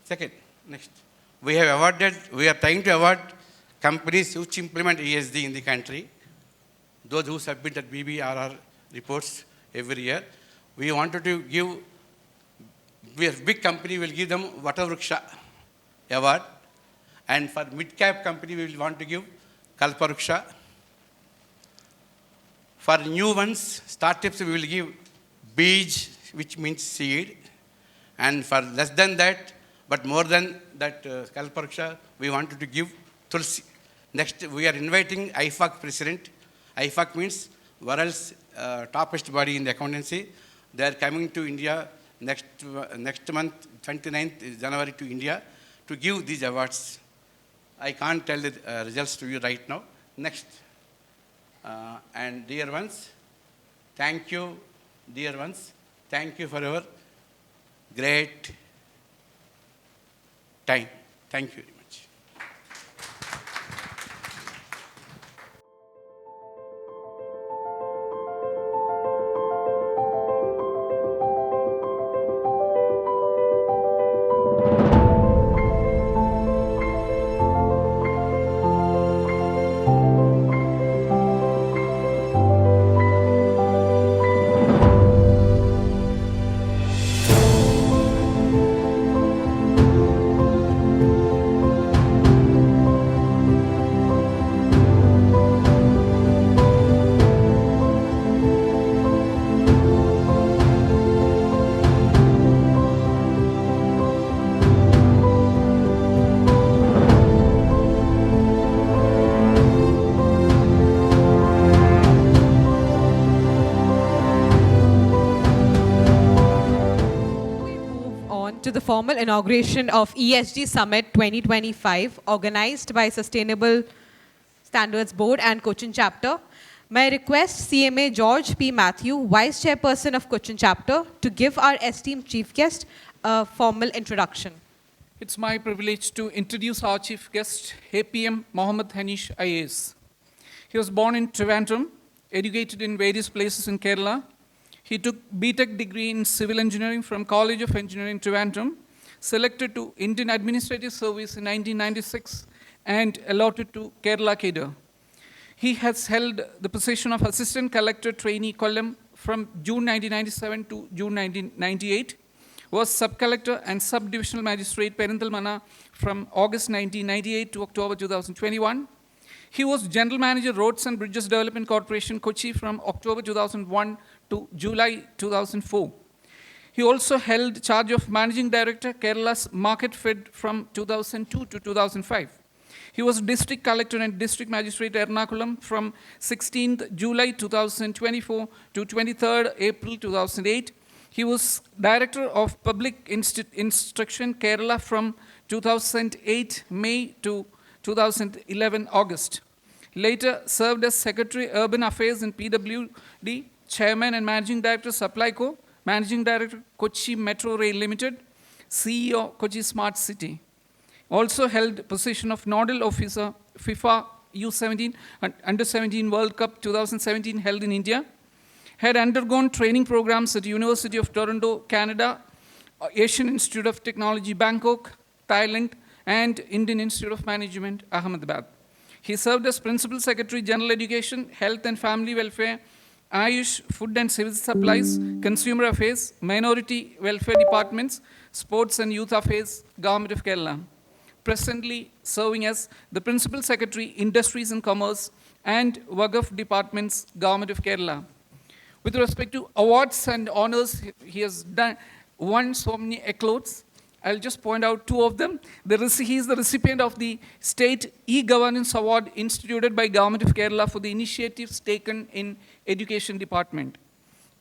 second, next. We are trying to award companies which implement ESG in the country, those who submit BBRR reports every year. We wanted to give, a big company will give them Vatavruksha award, and for mid-cap company we will want to give Kalparuksha. For new ones, startups, we will give Beej, which means seed. And for less than that, but more than that Kalparuksha, we wanted to give Tulsi. Next, we are inviting IFAC president. IFAC means world's toppest body in the accountancy. They are coming to India next month, 29th January to India, to give these awards. I can't tell the results to you right now. Next. And dear ones, thank you, dear ones. Thank you for your great time. Thank you very much. formal inauguration of ESG Summit 2025, organized by Sustainable Standards Board and Cochin Chapter. May I request CMA George P. Matthew, Vice Chairperson of Cochin Chapter, to give our esteemed chief guest a formal introduction. It's my privilege to introduce our chief guest, APM Mohammed Hanish IAS. He was born in Trivandrum, educated in various places in Kerala. He took BTech degree in civil engineering from College of Engineering Trivandrum, selected to Indian Administrative Service in 1996 and allotted to Kerala cadre. He has held the position of Assistant Collector Trainee Kollam from June 1997 to June 1998, was Sub-Collector and Sub-Divisional Magistrate Perinthalmanna from August 1998 to October 2021. He was General Manager Roads and Bridges Development Corporation, Kochi from October 2001 to July 2004. He also held charge of Managing Director, Kerala's Market Fed from 2002 to 2005. He was District Collector and District Magistrate Ernakulam from 16th July 2024 to 23rd April 2008. He was Director of Public Instruction, Kerala from 2008 May to 2011 August. Later served as Secretary Urban Affairs in PWD, Chairman and Managing Director Supplyco, Managing Director Kochi Metro Rail Limited, CEO Kochi Smart City. Also held position of Nodal Officer FIFA U17 and Under-17 World Cup 2017 held in India. Had undergone training programs at University of Toronto, Canada, Asian Institute of Technology, Bangkok, Thailand, and Indian Institute of Management, Ahmedabad. He served as Principal Secretary, General Education, Health and Family Welfare, Ayush, Food and Civil Supplies, Consumer Affairs, Minority Welfare Departments, Sports and Youth Affairs, Government of Kerala. Presently serving as the Principal Secretary, Industries and Commerce, and Waqf Departments, Government of Kerala. With respect to awards and honors, he has won so many accolades. I'll just point out two of them. He is the recipient of the State E-Governance Award instituted by Government of Kerala for the initiatives taken in Education Department.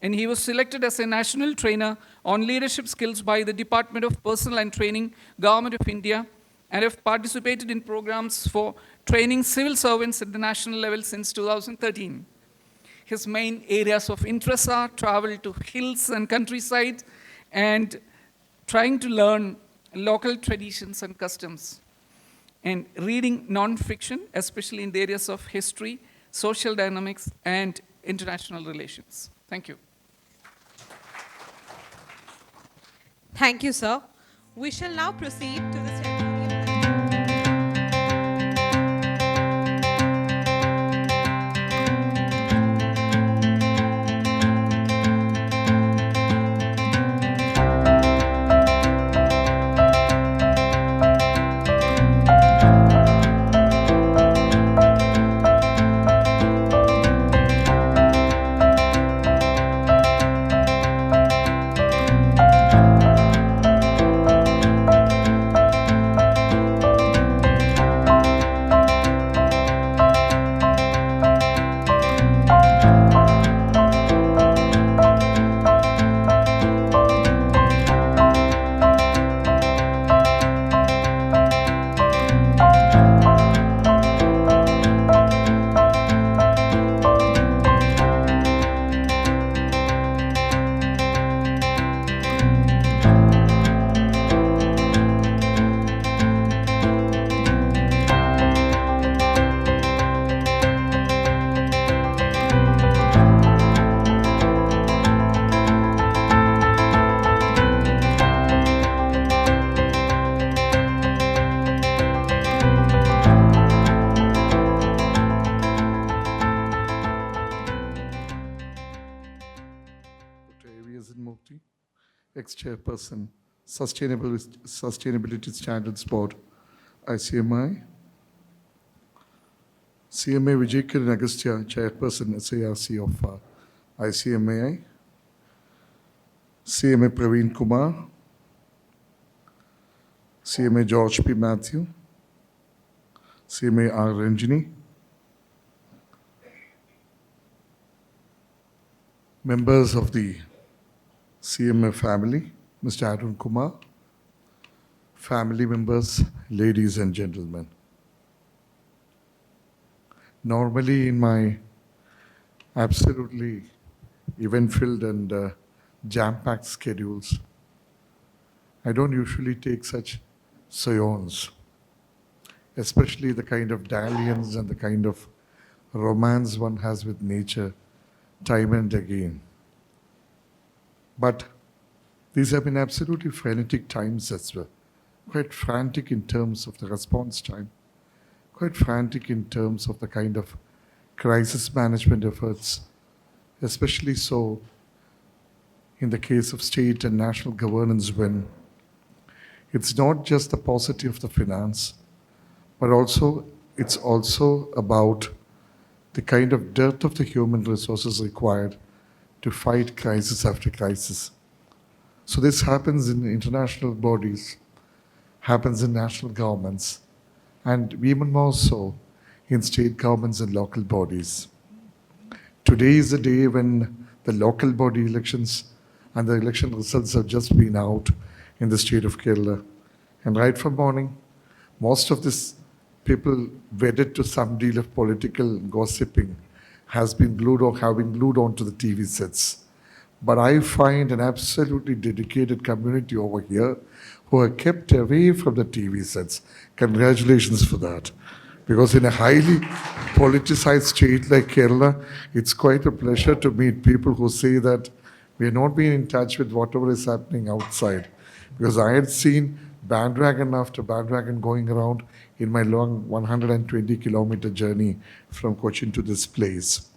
And he was selected as a national trainer on leadership skills by the Department of Personnel and Training, Government of India, and have participated in programs for training civil servants at the national level since 2013. His main areas of interest are travel to hills and countryside and trying to learn local traditions and customs, and reading non-fiction, especially in the areas of history, social dynamics, and international relations. Thank you. Thank you, sir. We shall now proceed to the ceremony. Ex-Chairperson, Sustainability Standards Board, ICMAI. CMA Vijaykiran Agastya, Chairperson, SARC of ICMAI. CMA Praveen Kumar. CMA George P. Matthew. CMA R. Ranjini. Members of the CMA family, Mr. Arun Kumar, family members, ladies and gentlemen. Normally, in my absolutely event-filled and jam-packed schedules, I don't usually take such sojourns, especially the kind of dalliance and the kind of romance one has with nature time and again. But these have been absolutely frenetic times as well, quite frantic in terms of the response time, quite frantic in terms of the kind of crisis management efforts, especially so in the case of state and national governance, when it's not just the paucity of the finance, but also it's also about the kind of dearth of the human resources required to fight crisis after crisis. So this happens in international bodies, happens in national governments, and even more so in state governments and local bodies. Today is the day when the local body elections and the election results have just been out in the state of Kerala. And right from morning, most of this people wedded to some deal of political gossiping have been glued onto the TV sets. But I find an absolutely dedicated community over here who are kept away from the TV sets. Congratulations for that. Because in a highly politicized state like Kerala, it's quite a pleasure to meet people who say that we are not being in touch with whatever is happening outside. Because I had seen bandwagon after bandwagon going around in my long 120-kilometer journey from Cochin to this place.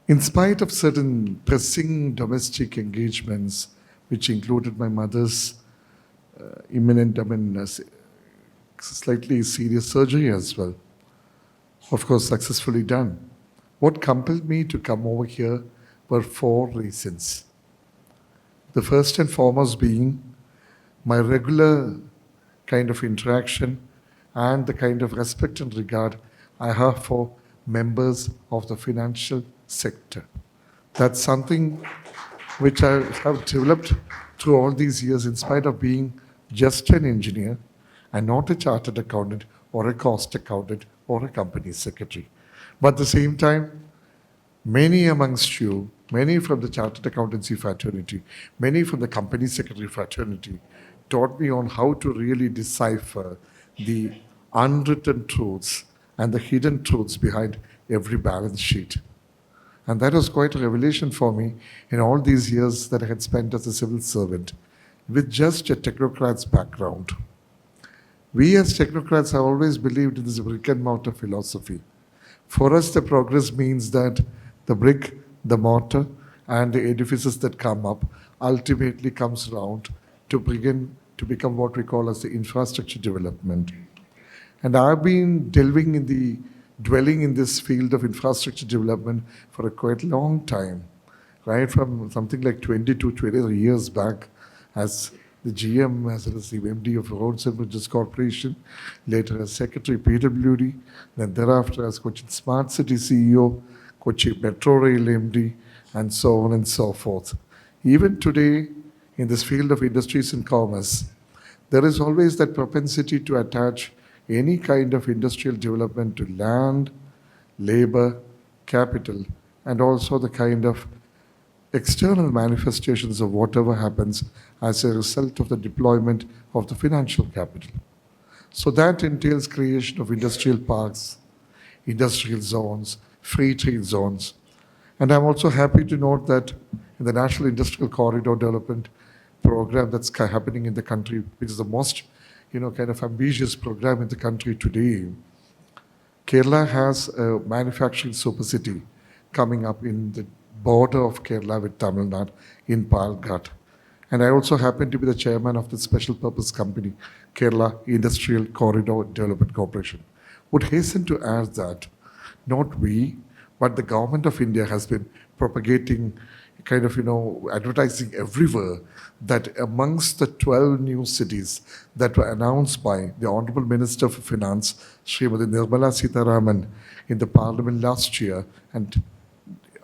In spite of certain pressing domestic engagements, which included my mother's slightly serious surgery as well, of course successfully done, what compelled me to come over here were 4 reasons. The first and foremost being my regular kind of interaction and the kind of respect and regard I have for members of the financial sector. That's something which I have developed through all these years in spite of being just an engineer and not a chartered accountant or a cost accountant or a company secretary. But at the same time, many amongst you, many from the chartered accountancy fraternity, many from the company secretary fraternity, taught me on how to really decipher the unwritten truths and the hidden truths behind every balance sheet. And that was quite a revelation for me in all these years that I had spent as a civil servant with just a technocrat's background. We as technocrats have always believed in this brick and mortar philosophy. For us, the progress means that the brick, the mortar, and the edifices that come up ultimately comes around to begin to become what we call as the infrastructure development. And I've been dwelling in this field of infrastructure development for a quite long time, right from something like 20 to 23 years back as the GM, as well as the MD of Roads and Bridges Corporation, later as Secretary PWD, then thereafter as Cochin Smart City CEO, Cochin Metro Rail MD, and so on and so forth. Even today, in this field of industries and commerce, there is always that propensity to attach any kind of industrial development to land, labor, capital, and also the kind of external manifestations of whatever happens as a result of the deployment of the financial capital. So that entails creation of industrial parks, industrial zones, free trade zones. And I'm also happy to note that in the National Industrial Corridor Development Program that's happening in the country, which is the most kind of ambitious program in the country today, Kerala has a manufacturing super city coming up in the border of Kerala with Tamil Nadu in Palghat. And I also happen to be the chairman of the special purpose company, Kerala Industrial Corridor Development Corporation. Would hasten to add that not we, but the government of India has been propagating kind of, advertising everywhere that amongst the 12 new cities that were announced by the Honorable Minister for Finance, Srimati Nirmala Sitharaman, in the Parliament last year and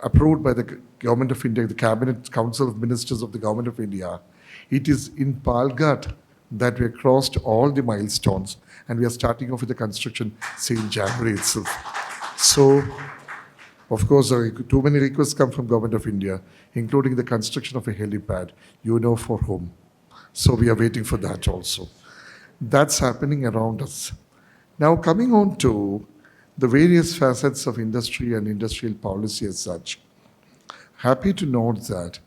approved by the Government of India, the Cabinet Council of Ministers of the Government of India, it is in Palghat that we have crossed all the milestones and we are starting off with the construction, say, in January itself. So, of course, too many requests come from Government of India, including the construction of a helipad, you know for whom. So we are waiting for that also. That's happening around us. Now, coming on to the various facets of industry and industrial policy as such, happy to note that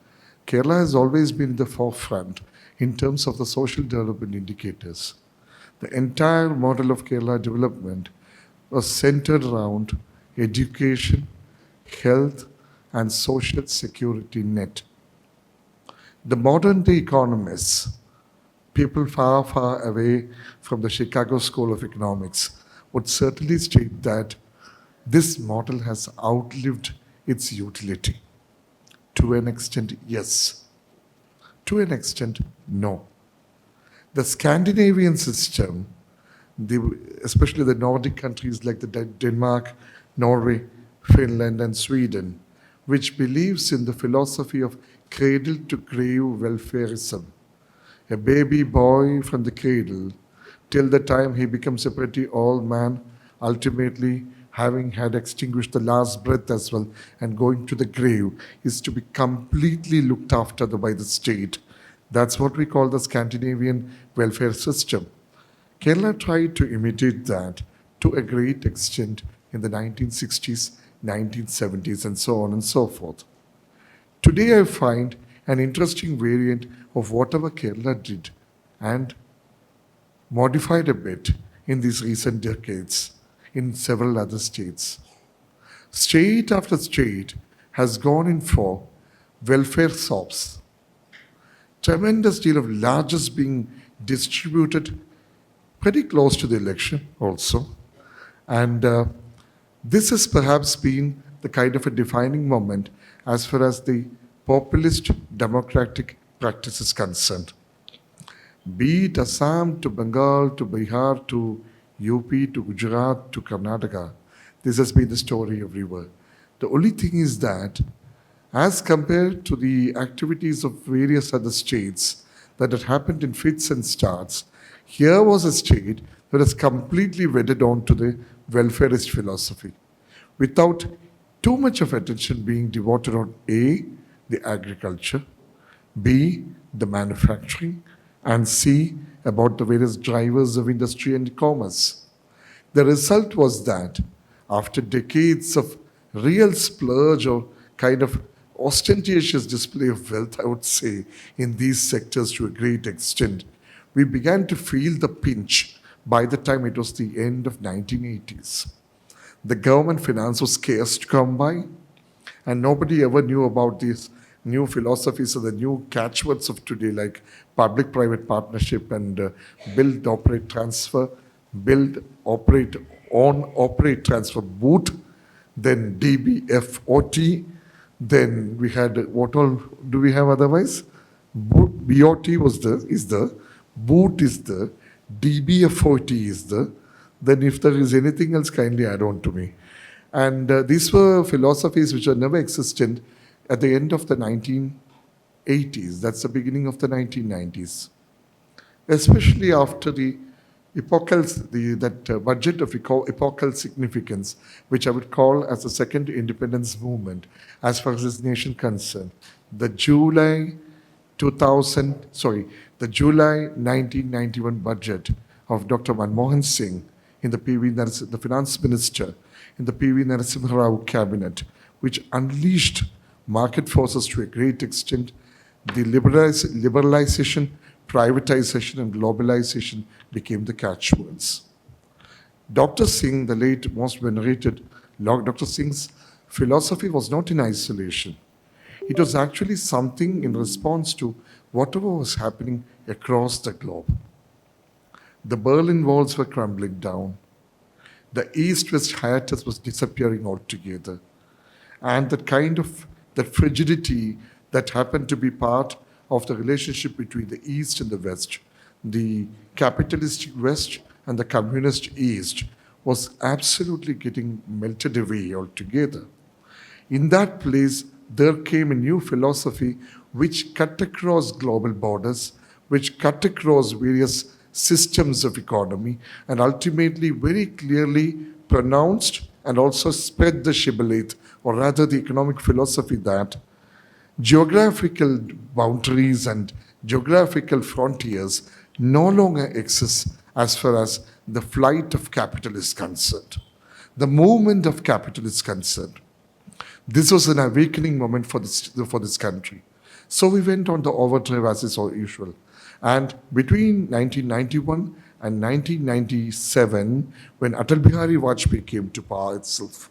Kerala has always been in the forefront in terms of the social development indicators. The entire model of Kerala development was centered around education, health, and social security net. The modern day economists, people far, far away from the Chicago School of Economics, would certainly state that this model has outlived its utility. To an extent, yes. To an extent, no. The Scandinavian system, especially the Nordic countries like Denmark, Norway, Finland, and Sweden, which believes in the philosophy of cradle-to-grave welfareism. A baby boy from the cradle till the time he becomes a pretty old man, ultimately having had extinguished the last breath as well and going to the grave, is to be completely looked after by the state. That's what we call the Scandinavian welfare system. Kerala tried to imitate that to a great extent in the 1960s, 1970s, and so on and so forth. Today I find an interesting variant of whatever Kerala did and modified a bit in these recent decades in several other states. State after state has gone in for welfare sops. Tremendous deal of largesse being distributed pretty close to the election also. And this has perhaps been the kind of a defining moment as far as the populist democratic practice is concerned. Be it Assam to Bengal to Bihar to UP to Gujarat to Karnataka, this has been the story everywhere. The only thing is that as compared to the activities of various other states that had happened in fits and starts, here was a state that has completely wedded on to the welfareist philosophy without too much of attention being devoted on A, the agriculture, B, the manufacturing, and C, about the various drivers of industry and commerce. The result was that after decades of real splurge or kind of ostentatious display of wealth, I would say, in these sectors to a great extent, we began to feel the pinch by the time it was the end of 1980s. The government finance was scarce to come by, and nobody ever knew about these new philosophies or the new catchwords of today like public-private partnership and build, operate, transfer, build, operate, own, operate, transfer, boot, then DBFOT, then we had, what all do we have otherwise? BOT is the, boot is the, DBFOT is the, then if there is anything else, kindly add on to me. And these were philosophies which were never existent at the end of the 1980s. That's the beginning of the 1990s. Especially after the budget of epochal significance, which I would call as the second independence movement, as far as this nation concerned. The July 1991 budget of Dr. Manmohan Singh in the the finance minister in the P.V. Narasimha Rao cabinet, which unleashed market forces to a great extent. The liberalization, privatization, and globalization became the catchwords. Dr. Singh, the late most venerated Dr. Singh's philosophy was not in isolation. It was actually something in response to whatever was happening across the globe. The Berlin walls were crumbling down. The East-West hiatus was disappearing altogether. And that frigidity that happened to be part of the relationship between the East and the West, the capitalistic West and the communist East, was absolutely getting melted away altogether. In that place, there came a new philosophy which cut across global borders, which cut across various systems of economy and ultimately very clearly pronounced and also spread the shibboleth, or rather the economic philosophy, that geographical boundaries and geographical frontiers no longer exist as far as the flight of capital is concerned, the movement of capital is concerned. This was an awakening moment for this country. So we went on the overdrive as is usual. And between 1991 and 1997, when Atal Bihari Vajpayee came to power itself,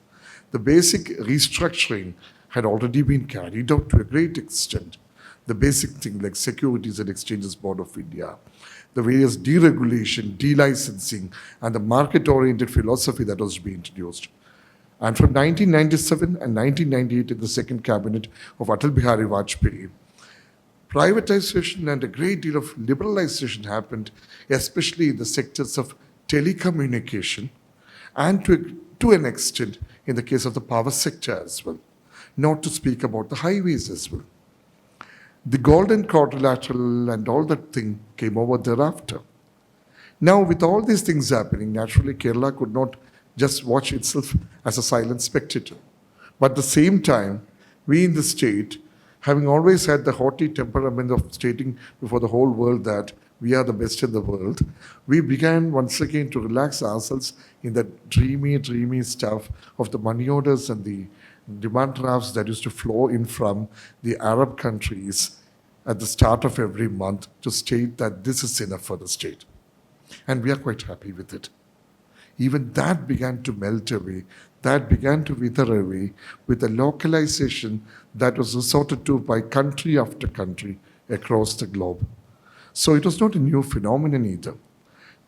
the basic restructuring had already been carried out to a great extent. The basic thing like Securities and Exchanges Board of India, the various deregulation, delicensing, and the market-oriented philosophy that was being introduced. And from 1997 and 1998 in the second cabinet of Atal Bihari Vajpayee, privatization and a great deal of liberalization happened, especially in the sectors of telecommunication and to an extent in the case of the power sector as well, not to speak about the highways as well. The golden quadrilateral and all that thing came over thereafter. Now, with all these things happening, naturally Kerala could not just watch itself as a silent spectator. But at the same time, we in the state, having always had the haughty temperament of stating before the whole world that we are the best in the world, we began once again to relax ourselves in that dreamy stuff of the money orders and the demand drafts that used to flow in from the Arab countries at the start of every month to state that this is enough for the state. And we are quite happy with it. Even that began to melt away, that began to wither away with the localization that was resorted to by country after country across the globe. So it was not a new phenomenon either.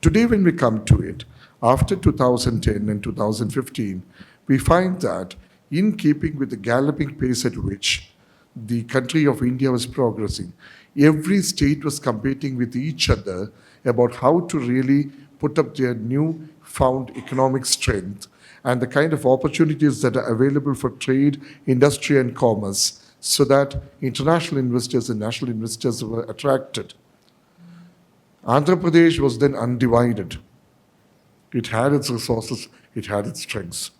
Today when we come to it, after 2010 and 2015, we find that in keeping with the galloping pace at which the country of India was progressing, every state was competing with each other about how to really put up their new found economic strength and the kind of opportunities that are available for trade, industry, and commerce so that international investors and national investors were attracted. Andhra Pradesh was then undivided. It had its resources, it had its strengths.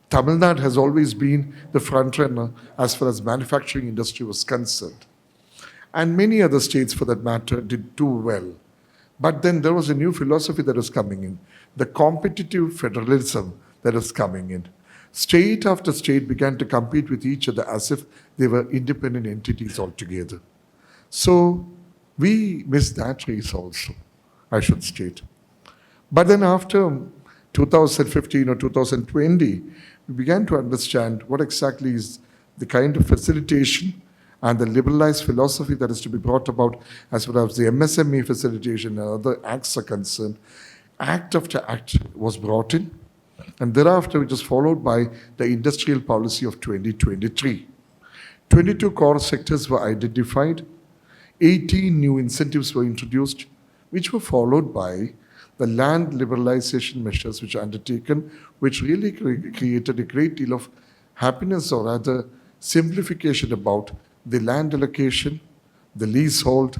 Tamil Nadu has always been the front runner as far as manufacturing industry was concerned. And many other states, for that matter, did too well. But then there was a new philosophy that was coming in, the competitive federalism that was coming in. State after state began to compete with each other as if they were independent entities altogether. So we missed that race also, I should state. But then after 2015 or 2020, we began to understand what exactly is the kind of facilitation and the liberalized philosophy that is to be brought about as far as the MSME facilitation and other acts are concerned. Act after act was brought in, and thereafter it was followed by the industrial policy of 2023. 22 core sectors were identified, 18 new incentives were introduced, which were followed by the land liberalization measures which are undertaken, which really created a great deal of happiness, or rather simplification about the land allocation, the leasehold,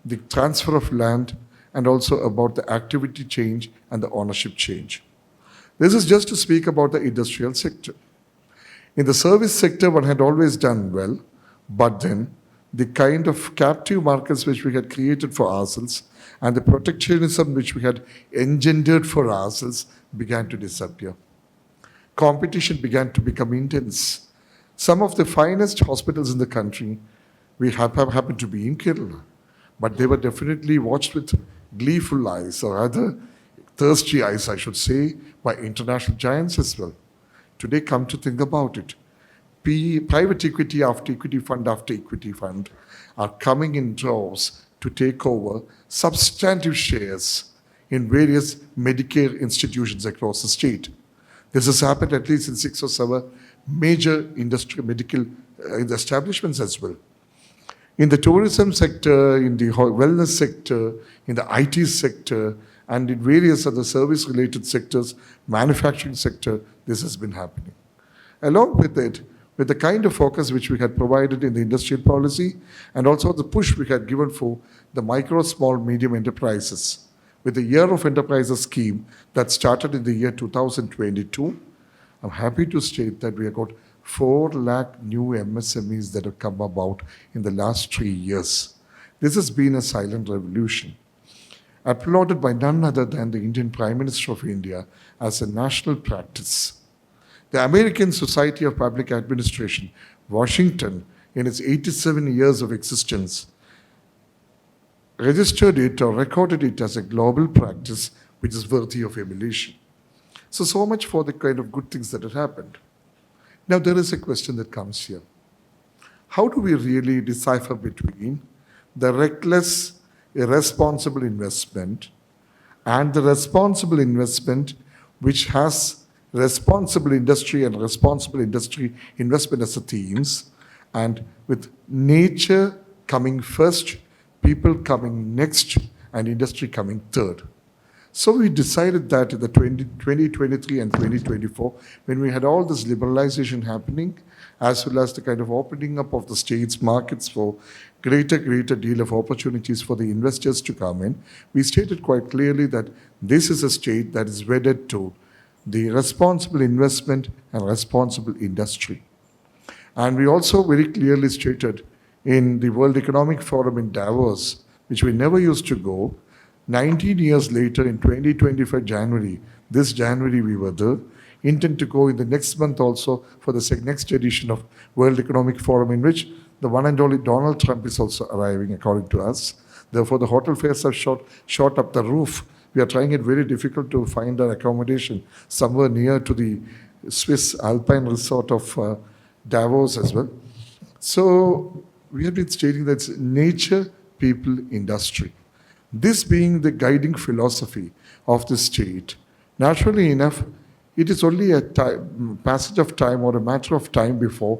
the transfer of land, and also about the activity change and the ownership change. This is just to speak about the industrial sector. In the service sector, one had always done well, but then the kind of captive markets which we had created for ourselves and the protectionism which we had engendered for ourselves began to disappear. Competition began to become intense. Some of the finest hospitals in the country we happened to be in Kerala, but they were definitely watched with gleeful eyes, or rather thirsty eyes, I should say, by international giants as well. Today, come to think about it, private equity after equity fund are coming in droves to take over substantive shares in various Medicare institutions across the state. This has happened at least in 6 or 7 major medical establishments as well. In the tourism sector, in the wellness sector, in the IT sector, and in various other service-related sectors, manufacturing sector, this has been happening. Along with it, with the kind of focus which we had provided in the industrial policy and also the push we had given for the micro, small, medium enterprises. With the Year of Enterprises scheme that started in the year 2022, I'm happy to state that we have got 4 lakh new MSMEs that have come about in the last 3 years. This has been a silent revolution, applauded by none other than the Indian Prime Minister of India as a national practice. The American Society of Public Administration, Washington, in its 87 years of existence, registered it or recorded it as a global practice which is worthy of emulation. So much for the kind of good things that have happened. Now there is a question that comes here. How do we really decipher between the reckless, irresponsible investment and the responsible investment which has responsible industry and responsible industry investment as the themes, and with nature coming first, people coming next, and industry coming third? So we decided that in the 2023 and 2024, when we had all this liberalization happening, as well as the kind of opening up of the state's markets for greater deal of opportunities for the investors to come in, we stated quite clearly that this is a state that is wedded to the responsible investment and responsible industry. And we also very clearly stated in the World Economic Forum in Davos, which we never used to go, 19 years later in 2025 January, this January we were there, intend to go in the next month also for the next edition of World Economic Forum, in which the one and only Donald Trump is also arriving according to us. Therefore the hotel fares have shot up the roof. We are trying it very difficult to find an accommodation somewhere near to the Swiss Alpine resort of Davos as well. So we have been stating that it's nature, people, industry. This being the guiding philosophy of the state, naturally enough, it is only a passage of time or a matter of time before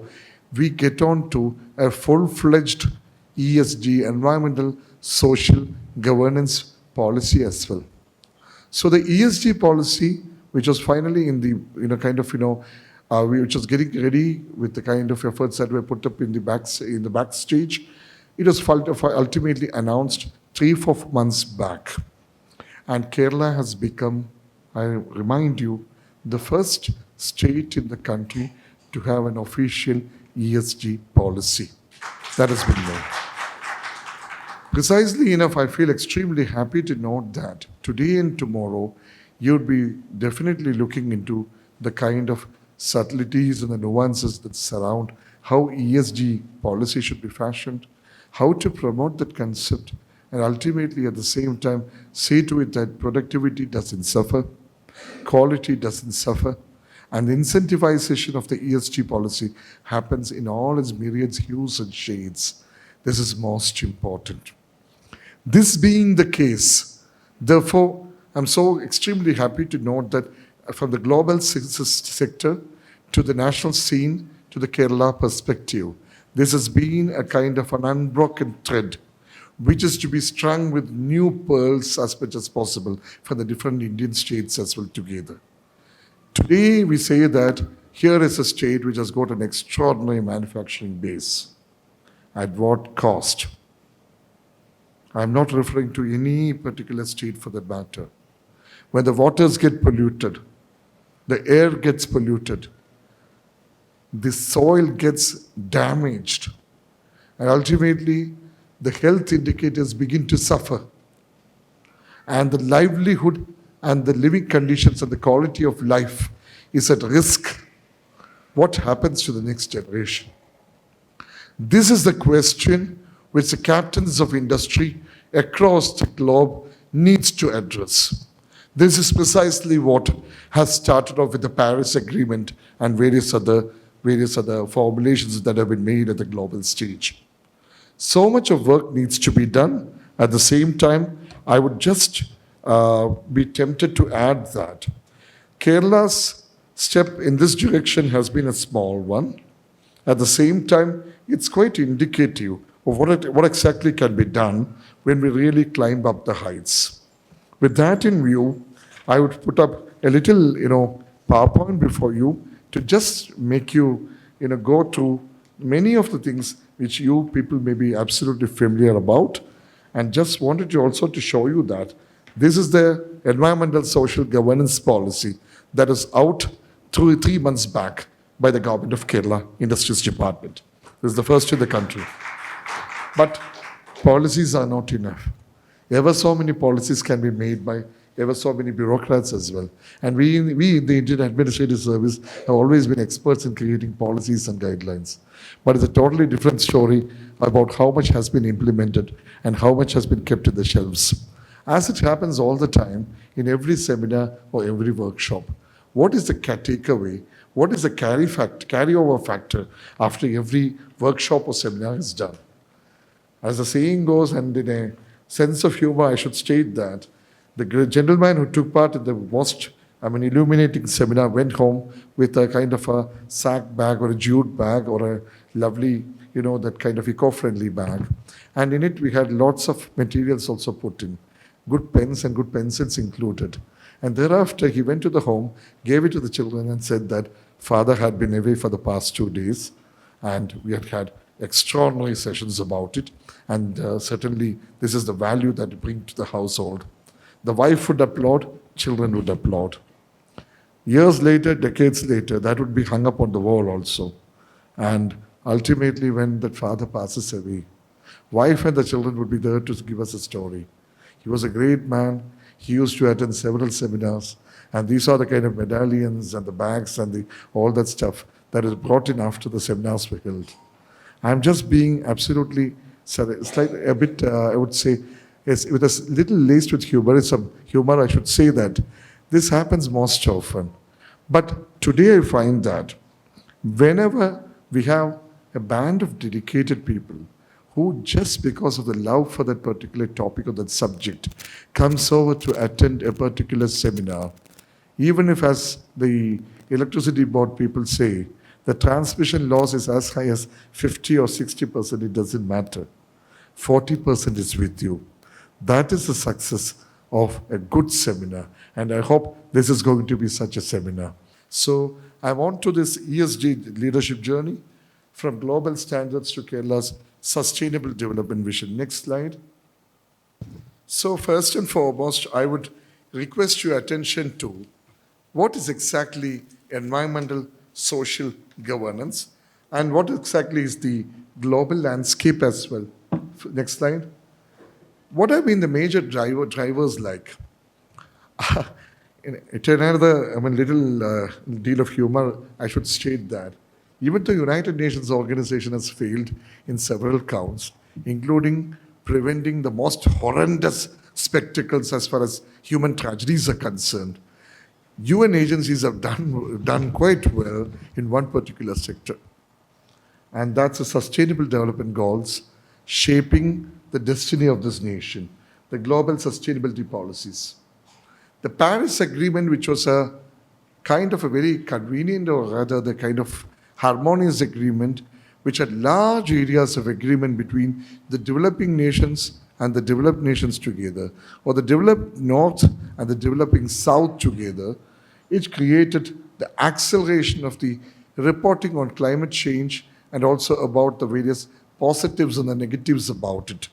we get on to a full-fledged ESG, environmental, social, governance policy as well. So the ESG policy, which was finally in the, which was getting ready with the kind of efforts that were put up in the backstage, it was ultimately announced 3-4 months back. And Kerala has become, I remind you, the first state in the country to have an official ESG policy. That has been known. Precisely enough, I feel extremely happy to note that today and tomorrow, you'd be definitely looking into the kind of subtleties and the nuances that surround how ESG policy should be fashioned, how to promote that concept, and ultimately at the same time say to it that productivity doesn't suffer, quality doesn't suffer, and the incentivization of the ESG policy happens in all its myriad hues and shades. This is most important. This being the case, therefore, I'm so extremely happy to note that from the global sector to the national scene to the Kerala perspective, this has been a kind of an unbroken thread which is to be strung with new pearls as much as possible for the different Indian states as well together. Today we say that here is a state which has got an extraordinary manufacturing base. At what cost? I'm not referring to any particular state for that matter. When the waters get polluted, the air gets polluted, the soil gets damaged, and ultimately the health indicators begin to suffer, and the livelihood and the living conditions and the quality of life is at risk. What happens to the next generation? This is the question which the captains of industry across the globe needs to address. This is precisely what has started off with the Paris Agreement and various other formulations that have been made at the global stage. So much of work needs to be done. At the same time, I would just be tempted to add that Kerala's step in this direction has been a small one. At the same time, it's quite indicative of what exactly can be done when we really climb up the heights. With that in view, I would put up a little, PowerPoint before you to just make you, go through many of the things which you people may be absolutely familiar about, and just wanted to also to show you that this is the environmental social governance policy that is out 3 months back by the government of Kerala Industries Department. This is the first in the country. But policies are not enough. Ever so many policies can be made by ever so many bureaucrats as well. And we in the Indian Administrative Service have always been experts in creating policies and guidelines. But it's a totally different story about how much has been implemented and how much has been kept in the shelves. As it happens all the time in every seminar or every workshop, what is the takeaway? What is the carryover factor after every workshop or seminar is done? As the saying goes, and in a sense of humor, I should state that the gentleman who took part in the most illuminating seminar went home with a kind of a sack bag or a jute bag or a lovely, that kind of eco-friendly bag. And in it, we had lots of materials also put in, good pens and good pencils included. And thereafter, he went to the home, gave it to the children and said that father had been away for the past 2 days and we had extraordinary sessions about it. And certainly, this is the value that it brings to the household. The wife would applaud, children would applaud. Years later, decades later, that would be hung up on the wall also. And ultimately, when that father passes away, wife and the children would be there to give us a story. He was a great man. He used to attend several seminars. And these are the kind of medallions and the bags and all that stuff that is brought in after the seminars were held. I'm just being absolutely, slightly, a bit, I would say, yes, with a little laced with humor, I should say that this happens most often. But today I find that whenever we have a band of dedicated people who, just because of the love for that particular topic or that subject, comes over to attend a particular seminar, even if, as the electricity board people say, the transmission loss is as high as 50 or 60%, it doesn't matter. 40% is with you. That is the success of a good seminar. And I hope this is going to be such a seminar. So I'm on to this ESG leadership journey from global standards to Kerala's sustainable development vision. Next slide. So first and foremost, I would request your attention to what is exactly environmental social governance and what exactly is the global landscape as well. Next slide. What have been the major drivers like? It's another little deal of humor. I should state that even the United Nations organization has failed in several counts, including preventing the most horrendous spectacles as far as human tragedies are concerned. UN agencies have done quite well in one particular sector, and that's the Sustainable Development Goals shaping the destiny of this nation, the global sustainability policies. The Paris Agreement, which was a kind of a very convenient or rather the kind of harmonious agreement, which had large areas of agreement between the developing nations and the developed nations together, or the developed North and the developing South together, it created the acceleration of the reporting on climate change and also about the various positives and the negatives about it.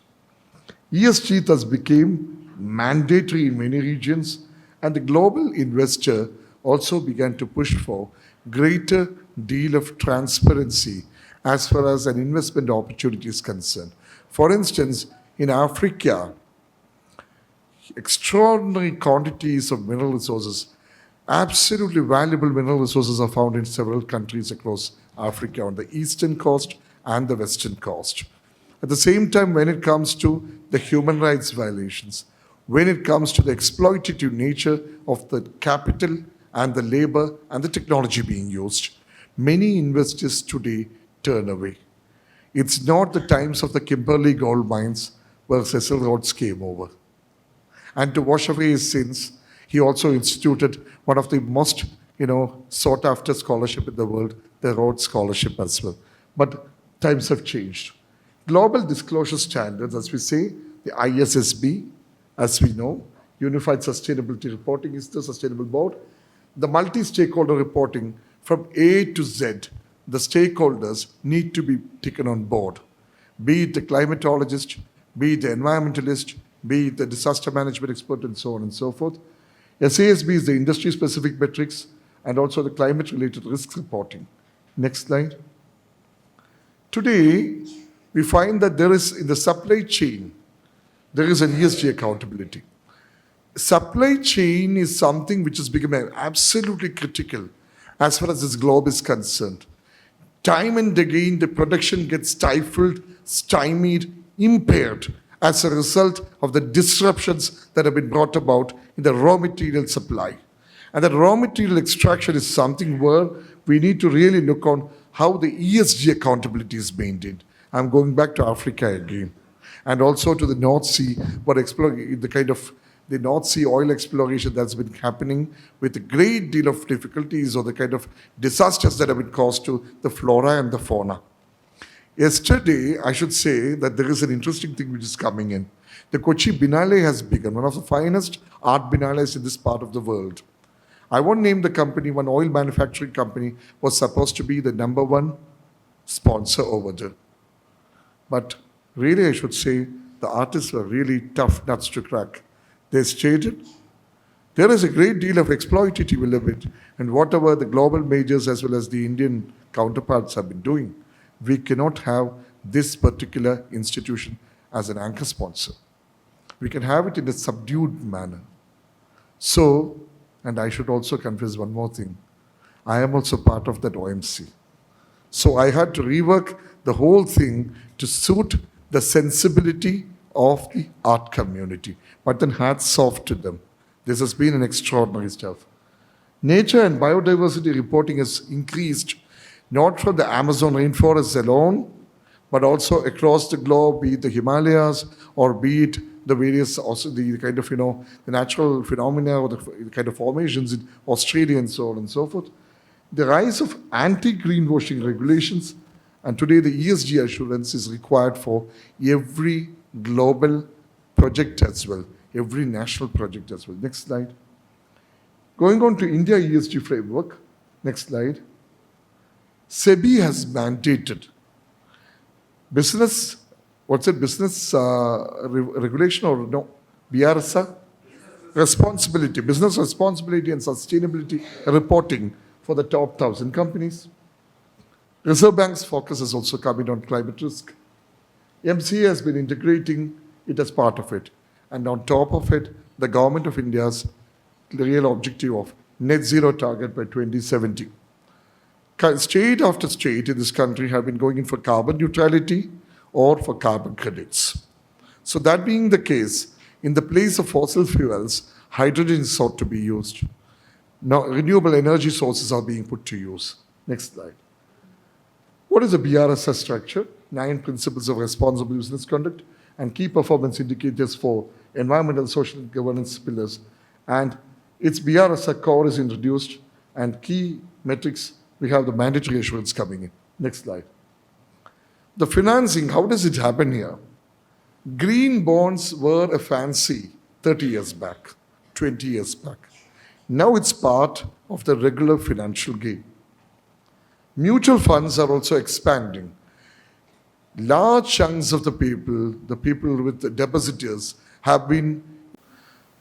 ESG thus became mandatory in many regions, and the global investor also began to push for greater deal of transparency as far as an investment opportunity is concerned. For instance, in Africa, extraordinary quantities of mineral resources, absolutely valuable mineral resources are found in several countries across Africa on the eastern coast and the western coast. At the same time, when it comes to the human rights violations, when it comes to the exploitative nature of the capital and the labor and the technology being used, many investors today turn away. It's not the times of the Kimberley gold mines where Cecil Rhodes came over. And to wash away his sins, he also instituted one of the most sought after scholarship in the world, the Rhodes Scholarship as well. But times have changed. Global disclosure standards, as we say, the ISSB, as we know, Unified Sustainability Reporting is the Sustainable Board. The multi-stakeholder reporting from A to Z, the stakeholders need to be taken on board, be it the climatologist, be it the environmentalist, be it the disaster management expert, and so on and so forth. SASB is the industry-specific metrics and also the climate-related risk reporting. Next slide. Today, we find that there is, in the supply chain, there is an ESG accountability. Supply chain is something which has become absolutely critical as far as this globe is concerned. Time and again, the production gets stifled, stymied, impaired as a result of the disruptions that have been brought about in the raw material supply. And that raw material extraction is something where we need to really look on how the ESG accountability is maintained. I'm going back to Africa again, and also to the North Sea, but exploring the kind of the North Sea oil exploration that's been happening with a great deal of difficulties or the kind of disasters that have been caused to the flora and the fauna. Yesterday, I should say that there is an interesting thing which is coming in. The Kochi Biennale has begun, one of the finest art biennales in this part of the world. I won't name the company, one oil manufacturing company was supposed to be the #1 sponsor over there. But really, I should say, the artists were really tough nuts to crack. They stated, there is a great deal of exploitative element in whatever the global majors as well as the Indian counterparts have been doing. We cannot have this particular institution as an anchor sponsor. We can have it in a subdued manner. So, and I should also confess one more thing. I am also part of that OMC. So I had to rework the whole thing to suit the sensibility of the art community. But then hats off to them. This has been an extraordinary stuff. Nature and biodiversity reporting has increased, not from the Amazon rainforests alone, but also across the globe, be it the Himalayas or be it the various, also the kind of, the natural phenomena or the kind of formations in Australia and so on and so forth. The rise of anti-greenwashing regulations, and today the ESG assurance is required for every global project as well, every national project as well. Next slide. Going on to India ESG framework. Next slide. SEBI has mandated business, regulation or no? BRSA? Responsibility, business responsibility and sustainability reporting for the top 1,000 companies. Reserve Bank's focus has also come in on climate risk. MCA has been integrating it as part of it. And on top of it, the government of India's real objective of net zero target by 2070. State after state in this country have been going in for carbon neutrality or for carbon credits. So that being the case, in the place of fossil fuels, hydrogen is sought to be used. Now, renewable energy sources are being put to use. Next slide. What is the BRSS structure? 9 principles of responsible business conduct and key performance indicators for environmental, social, and governance pillars. And its BRSS core is introduced, and key metrics, we have the mandatory assurance coming in. Next slide. The financing, how does it happen here? Green bonds were a fancy 30 years back, 20 years back. Now it's part of the regular financial game. Mutual funds are also expanding. Large chunks of the people with the depositors have been,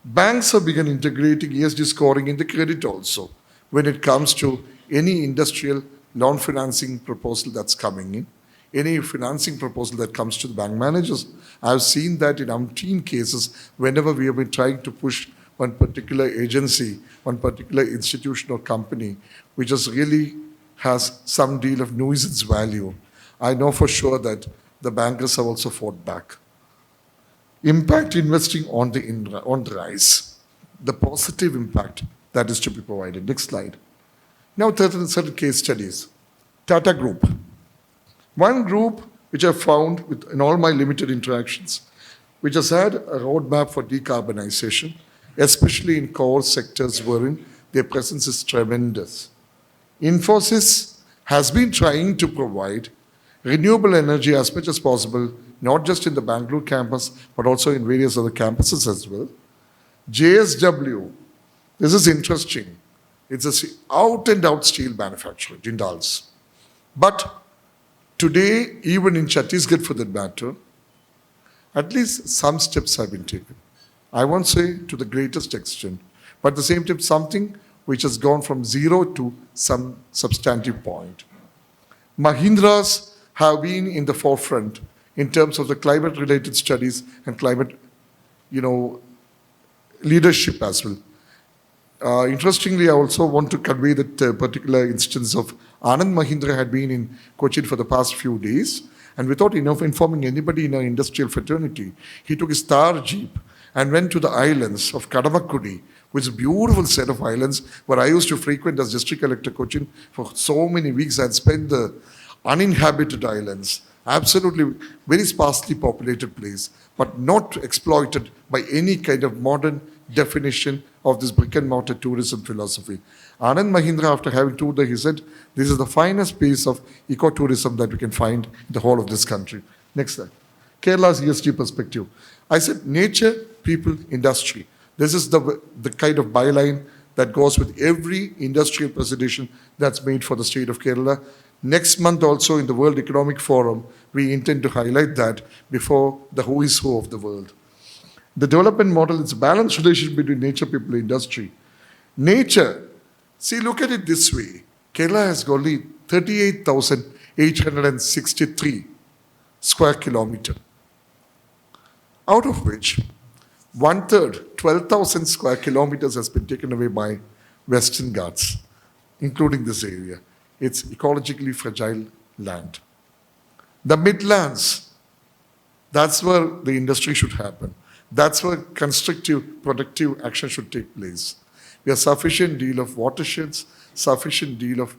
banks have begun integrating ESG scoring into credit also when it comes to any industrial loan financing proposal that's coming in, any financing proposal that comes to the bank managers. I've seen that in umpteen cases whenever we have been trying to push one particular agency, one particular institution or company, which just really has some deal of nuisance value. I know for sure that the bankers have also fought back. Impact investing on the rise. The positive impact that is to be provided. Next slide. Now, certain case studies. Tata Group. One group which I found in all my limited interactions, which has had a roadmap for decarbonization, especially in core sectors wherein their presence is tremendous. Infosys has been trying to provide renewable energy as much as possible, not just in the Bangalore campus, but also in various other campuses as well. JSW, this is interesting. It's a out-and-out steel manufacturer, Jindals. But today, even in Chhattisgarh for that matter, at least some steps have been taken. I won't say to the greatest extent, but at the same time, something which has gone from zero to some substantive point. Mahindras have been in the forefront in terms of the climate-related studies and climate, leadership as well. Interestingly, I also want to convey that particular instance of Anand Mahindra had been in Cochin for the past few days, and without informing anybody in our industrial fraternity, he took his Thar jeep and went to the islands of Kadamakudi, which is a beautiful set of islands where I used to frequent as district collector Cochin for so many weeks. I had spent the uninhabited islands, absolutely very sparsely populated place, but not exploited by any kind of modern definition of this brick and mortar tourism philosophy. Anand Mahindra, after having toured there, he said, this is the finest piece of ecotourism that we can find in the whole of this country. Next slide. Kerala's ESG perspective. I said nature, people, industry. This is the kind of byline that goes with every industrial presentation that's made for the state of Kerala. Next month also in the World Economic Forum, we intend to highlight that before the who is who of the world. The development model is a balanced relationship between nature, people, and industry. Nature, see, look at it this way. Kerala has only 38,863 square kilometers, out of which 1/3, 12,000 square kilometers has been taken away by Western Ghats, including this area. It's ecologically fragile land. The midlands, that's where the industry should happen. That's where constructive, productive action should take place. We have sufficient deal of watersheds, sufficient deal of,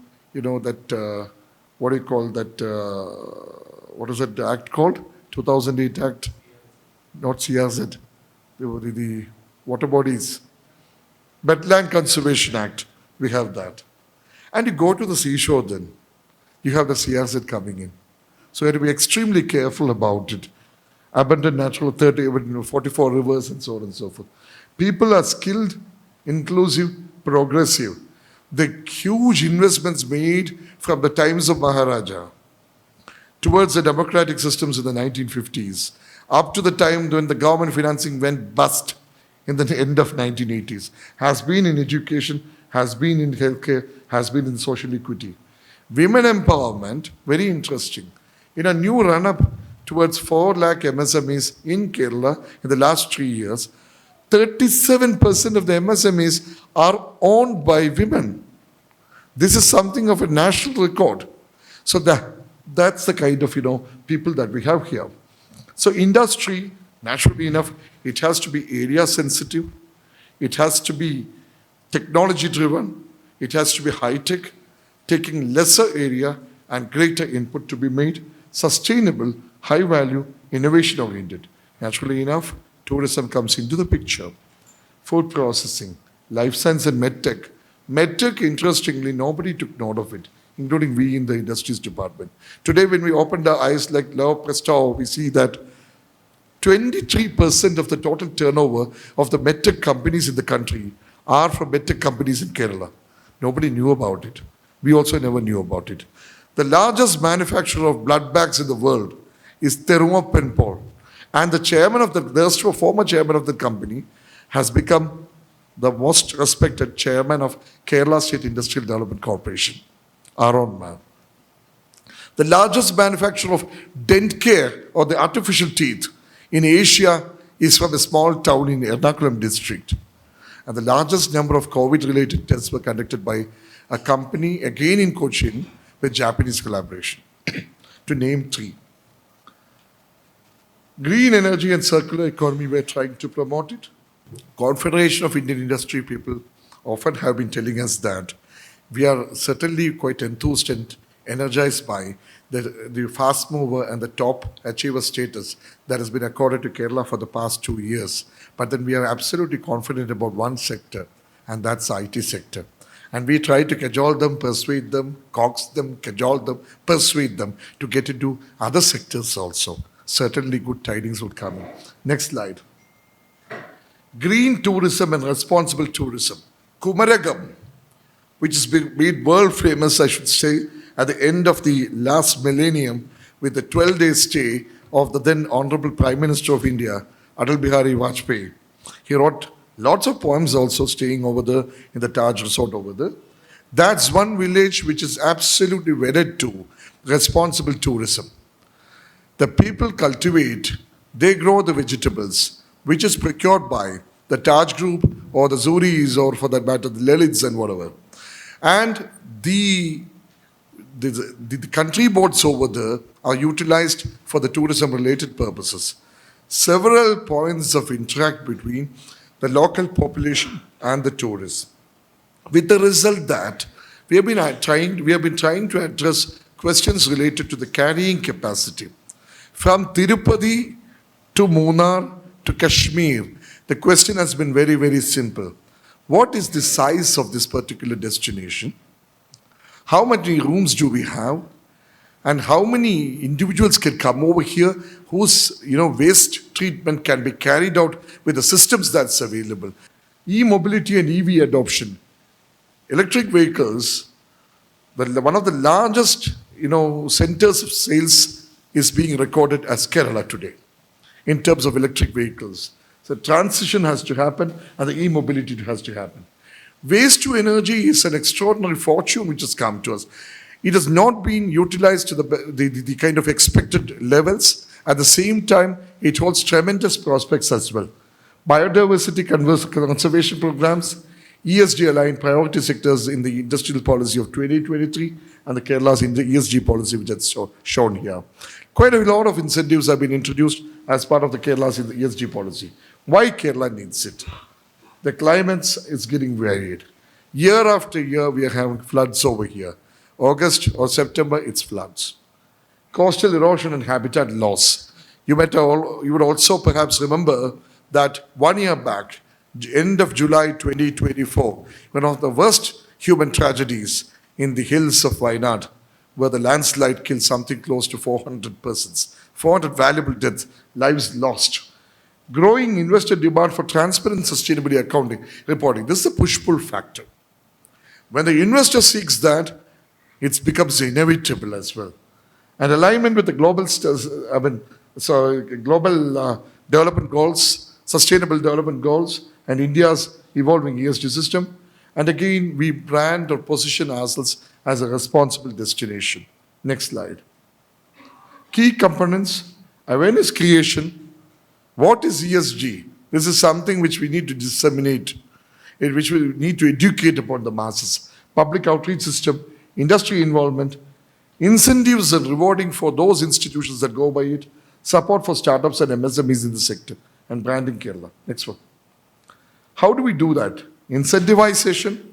what is that act called? 2008 Act, not CRZ, the water bodies. Wetland Conservation Act, we have that. And you go to the seashore then, you have the CRZ coming in. So you have to be extremely careful about it. Abundant natural 44 rivers and so on and so forth. People are skilled, inclusive, progressive. The huge investments made from the times of Maharaja towards the democratic systems in the 1950s, up to the time when the government financing went bust in the end of 1980s, has been in education, has been in healthcare, has been in social equity. Women empowerment, very interesting. In a new run-up towards 4 lakh MSMEs in Kerala in the last 3 years, 37% of the MSMEs are owned by women. This is something of a national record. So that's the kind of people that we have here. So industry, naturally enough, it has to be area sensitive, it has to be technology driven, it has to be high tech, taking lesser area and greater input to be made, sustainable, high value, innovation oriented. Naturally enough, tourism comes into the picture. Food processing, life science and medtech. Medtech, interestingly, nobody took note of it, including we in the industries department. Today, when we opened our eyes like Lao Presto, we see that 23% of the total turnover of the medtech companies in the country are from medtech companies in Kerala. Nobody knew about it. We also never knew about it. The largest manufacturer of blood bags in the world is Thermopenpol. And the chairman of the former chairman of the company has become the most respected chairman of Kerala State Industrial Development Corporation, our own man. The largest manufacturer of dent care or the artificial teeth in Asia is from a small town in Ernakulam district. And the largest number of COVID-related tests were conducted by a company, again in Cochin, with Japanese collaboration, to name 3. Green energy and circular economy, we're trying to promote it. Confederation of Indian Industry people often have been telling us that we are certainly quite enthused and energized by the fast mover and the top achiever status that has been accorded to Kerala for the past 2 years. But then we are absolutely confident about one sector, and that's the IT sector. And we try to cajole them, persuade them, coax them, cajole them, persuade them to get into other sectors also. Certainly good tidings would come in. Next slide. Green tourism and responsible tourism. Kumaragam, which is made world famous, I should say, at the end of the last millennium with the 12-day stay of the then Honorable Prime Minister of India, Atal Bihari Vajpayee. He wrote lots of poems also staying over there in the Taj Resort over there. That's one village which is absolutely wedded to responsible tourism. The people cultivate, they grow the vegetables, which is procured by the Taj Group or the Zuris or for that matter, the Lalits and whatever. And the country boards over there are utilized for the tourism related purposes. Several points of interact between the local population and the tourists. With the result that we have been trying to address questions related to the carrying capacity. From Tirupati to Munnar to Kashmir, the question has been very, very simple. What is the size of this particular destination? How many rooms do we have? And how many individuals can come over here whose waste treatment can be carried out with the systems that's available? E-mobility and EV adoption. Electric vehicles, one of the largest centers of sales is being recorded as Kerala today in terms of electric vehicles. So transition has to happen and the e-mobility has to happen. Waste to energy is an extraordinary fortune which has come to us. It has not been utilized to the kind of expected levels. At the same time, it holds tremendous prospects as well. Biodiversity conservation programs, ESG aligned priority sectors in the industrial policy of 2023 and the Kerala's in the ESG policy which is shown here. Quite a lot of incentives have been introduced as part of the Kerala's in the ESG policy. Why Kerala needs it? The climate is getting varied. Year after year, we are having floods over here. August or September, it's floods. Coastal erosion and habitat loss. You would also perhaps remember that 1 year back, end of July 2024, one of the worst human tragedies in the hills of Wayanad, where the landslide killed something close to 400 persons, 400 valuable deaths, lives lost. Growing investor demand for transparent sustainability accounting reporting. This is a push-pull factor. When the investor seeks that, it becomes inevitable as well. And alignment with the global development goals, sustainable development goals, and India's evolving ESG system. And again, we brand or position ourselves as a responsible destination. Next slide. Key components, awareness creation. What is ESG? This is something which we need to disseminate, which we need to educate upon the masses. Public outreach system, industry involvement, incentives and rewarding for those institutions that go by it, support for startups and MSMEs in the sector, and branding Kerala. Next one. How do we do that? Incentivization,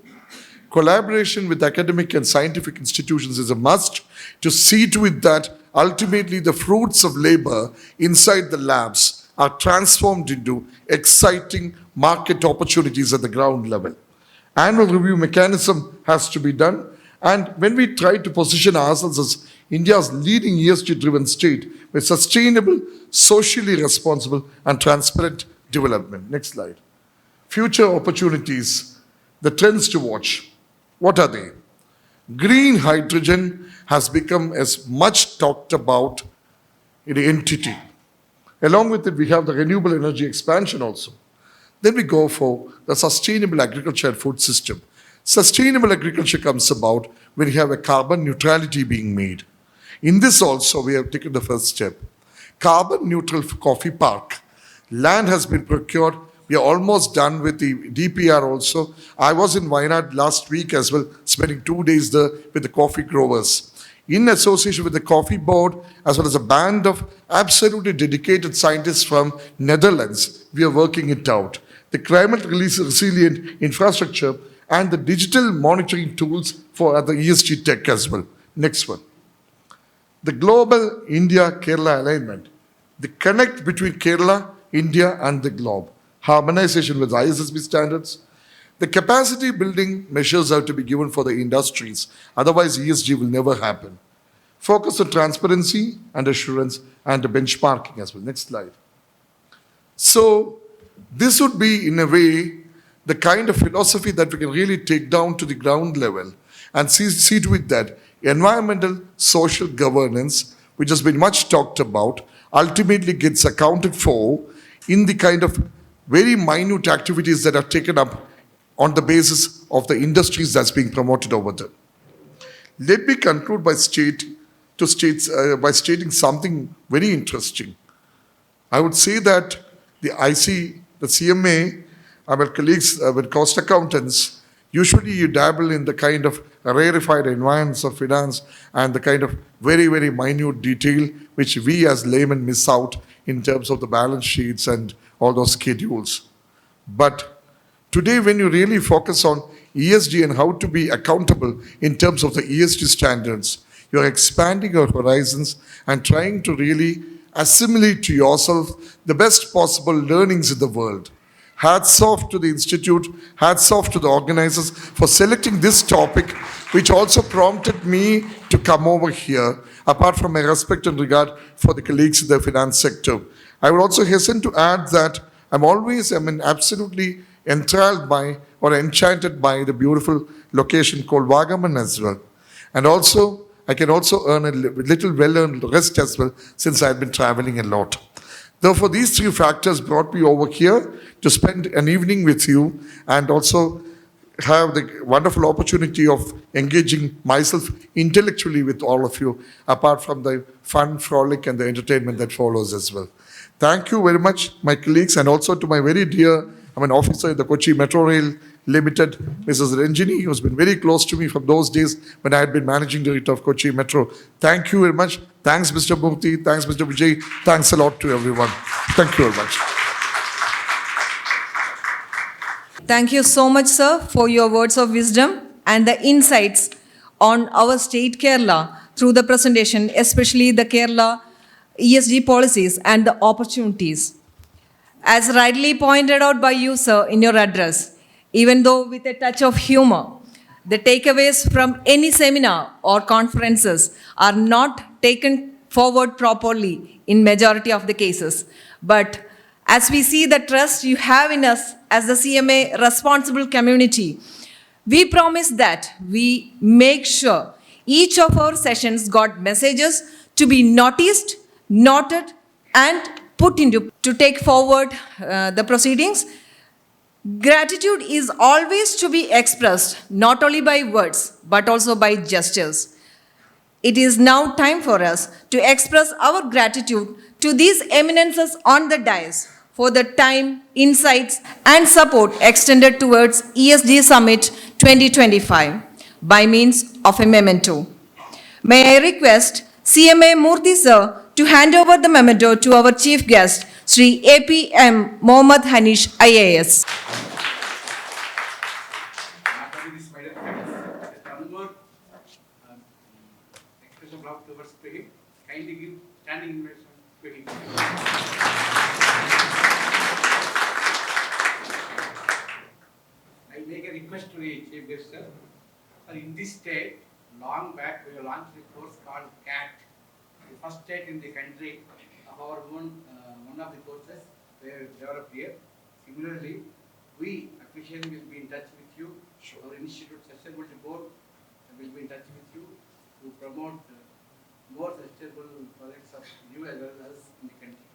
collaboration with academic and scientific institutions is a must to see to it that ultimately the fruits of labor inside the labs are transformed into exciting market opportunities at the ground level. Annual review mechanism has to be done. And when we try to position ourselves as India's leading ESG-driven state with sustainable, socially responsible and transparent development. Next slide. Future opportunities, the trends to watch. What are they? Green hydrogen has become as much talked about in the entity. Along with it, we have the renewable energy expansion also. Then we go for the sustainable agriculture and food system. Sustainable agriculture comes about when you have a carbon neutrality being made. In this also, we have taken the first step. Carbon neutral coffee park. Land has been procured. We are almost done with the DPR also. I was in Wayanad last week as well, spending 2 days there with the coffee growers. In association with the coffee board, as well as a band of absolutely dedicated scientists from Netherlands, we are working it out. The climate resilient infrastructure and the digital monitoring tools for the ESG tech as well. Next one. The global India-Kerala alignment. The connect between Kerala, India and the globe. Harmonization with ISSB standards. The capacity building measures have to be given for the industries. Otherwise, ESG will never happen. Focus on transparency and assurance and the benchmarking as well. Next slide. So, this would be, in a way, the kind of philosophy that we can really take down to the ground level and see to it that environmental social governance, which has been much talked about, ultimately gets accounted for in the kind of very minute activities that are taken up on the basis of the industries that's being promoted over there. Let me conclude by stating something very interesting. I would say that the CMA, our colleagues with cost accountants, usually you dabble in the kind of rarefied environments of finance and the kind of very, very minute detail which we as laymen miss out in terms of the balance sheets and all those schedules. But today, when you really focus on ESG and how to be accountable in terms of the ESG standards, you're expanding your horizons and trying to really assimilate to yourself the best possible learnings in the world. Hats off to the Institute, hats off to the organizers for selecting this topic, which also prompted me to come over here, apart from my respect and regard for the colleagues in the finance sector. I would also hasten to add that I'm absolutely enthralled by or enchanted by the beautiful location called Vagamon as well. And also, I can also earn a little well-earned rest as well, since I've been traveling a lot. Therefore, these three factors brought me over here to spend an evening with you and also have the wonderful opportunity of engaging myself intellectually with all of you, apart from the fun, frolic, and the entertainment that follows as well. Thank you very much, my colleagues, and also to my very dear, I'm an officer in the Kochi Metro Rail Limited, Mrs. Ranjini, who's been very close to me from those days when I had been managing director of Kochi Metro. Thank you very much. Thanks, Mr. Murthy. Thanks, Mr. Vijay. Thanks a lot to everyone. Thank you very much. Thank you so much, sir, for your words of wisdom and the insights on our state Kerala through the presentation, especially the Kerala ESG policies and the opportunities. As rightly pointed out by you, sir, in your address, even though with a touch of humor, the takeaways from any seminar or conferences are not taken forward properly in majority of the cases. But as we see the trust you have in us as the CMA responsible community, we promise that we make sure each of our sessions got messages to be noticed, noted, and put into to take forward the proceedings. Gratitude is always to be expressed not only by words but also by gestures. It is now time for us to express our gratitude to these eminences on the dais for the time, insights, and support extended towards ESG Summit 2025 by means of a memento. May I request CMA Murthy sir to hand over the memento to our chief guest, Sri APM Mohammed Hanish IAS. Expression of love towards him. Kindly give standing invitation to him. I make a request to the chief guest, sir. In this state, long back, we launched a course called CAT, the first state in the country of our own, one of the courses were developed here. Similarly, we officially will be in touch with you. Sure. Our institute sustainability board will be in touch with you to promote more sustainable projects of you as well as in the country.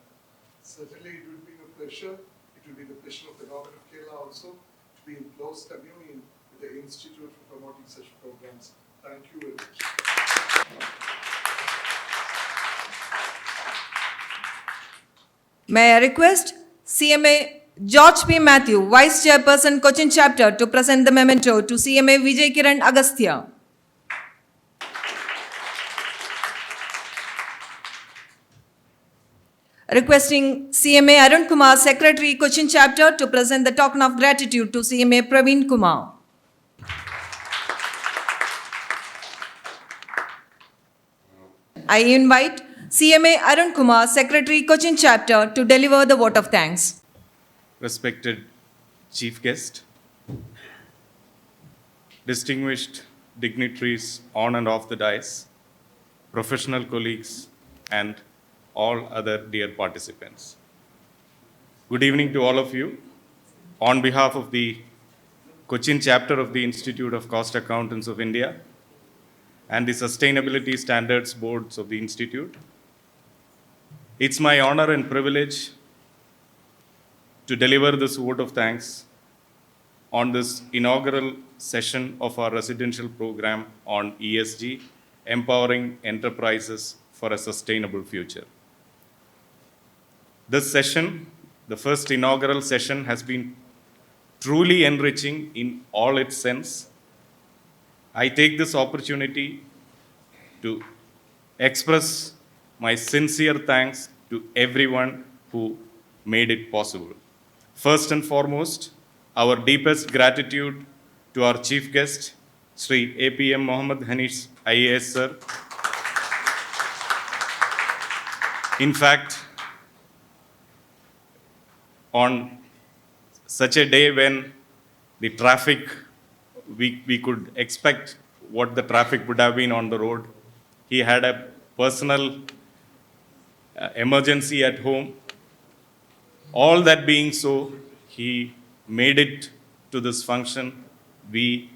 Certainly, it will be a pleasure. It will be the pleasure of the government of Kerala also to be in close communion with the Institute for promoting such programs. Thank you very much. May I request CMA George P. Matthew, Vice Chairperson, Cochin Chapter, to present the memento to CMA Vijay Kiran Agastya. Requesting CMA Arun Kumar, Secretary, Cochin Chapter, to present the token of gratitude to CMA Praveen Kumar. I invite CMA Arun Kumar, Secretary, Cochin Chapter, to deliver the vote of thanks. Respected Chief Guest, distinguished dignitaries on and off the dais, professional colleagues, and all other dear participants. Good evening to all of you. On behalf of the Cochin chapter of the Institute of Cost Accountants of India, and the Sustainability Standards Boards of the Institute. It's my honor and privilege to deliver this vote of thanks on this inaugural session of our residential program on ESG, Empowering Enterprises for a Sustainable Future. This session, the first inaugural session, has been truly enriching in all its sense. I take this opportunity to express my sincere thanks to everyone who made it possible. First and foremost, our deepest gratitude to our chief guest, Sri APM Mohammed Hanish IAS sir. In fact, on such a day when the traffic, we could expect what the traffic would have been on the road, he had a personal emergency at home. All that being so, he made it to this function. We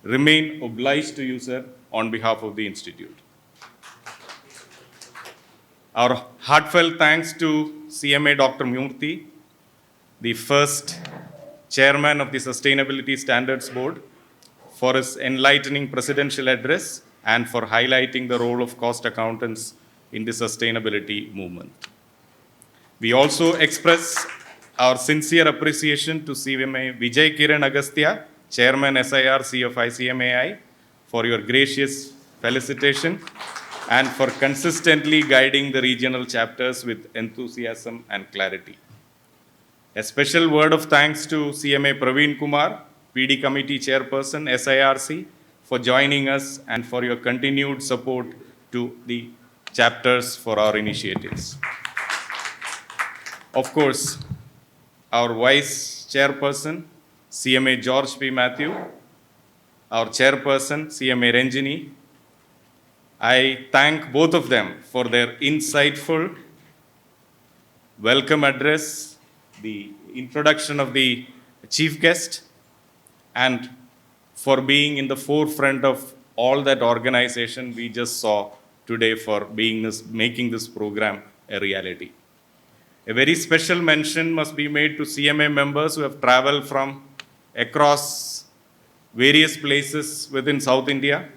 remain obliged to you, sir, on behalf of the Institute. Our heartfelt thanks to CMA Dr. Murthy, the first chairman of the Sustainability Standards Board, for his enlightening presidential address and for highlighting the role of cost accountants in the sustainability movement. We also express our sincere appreciation to CMA Vijay Kiran Agastya, Chairman SIRC of ICMAI, for your gracious felicitation and for consistently guiding the regional chapters with enthusiasm and clarity. A special word of thanks to CMA Praveen Kumar, PD Committee Chairperson, SIRC, for joining us and for your continued support to the chapters for our initiatives. Of course, our Vice Chairperson, CMA George P. Matthew, our Chairperson, CMA Ranjini. I thank both of them for their insightful welcome address, the introduction of the chief guest, and for being in the forefront of all that organization we just saw today for making this program a reality. A very special mention must be made to CMA members who have traveled from across various places within South India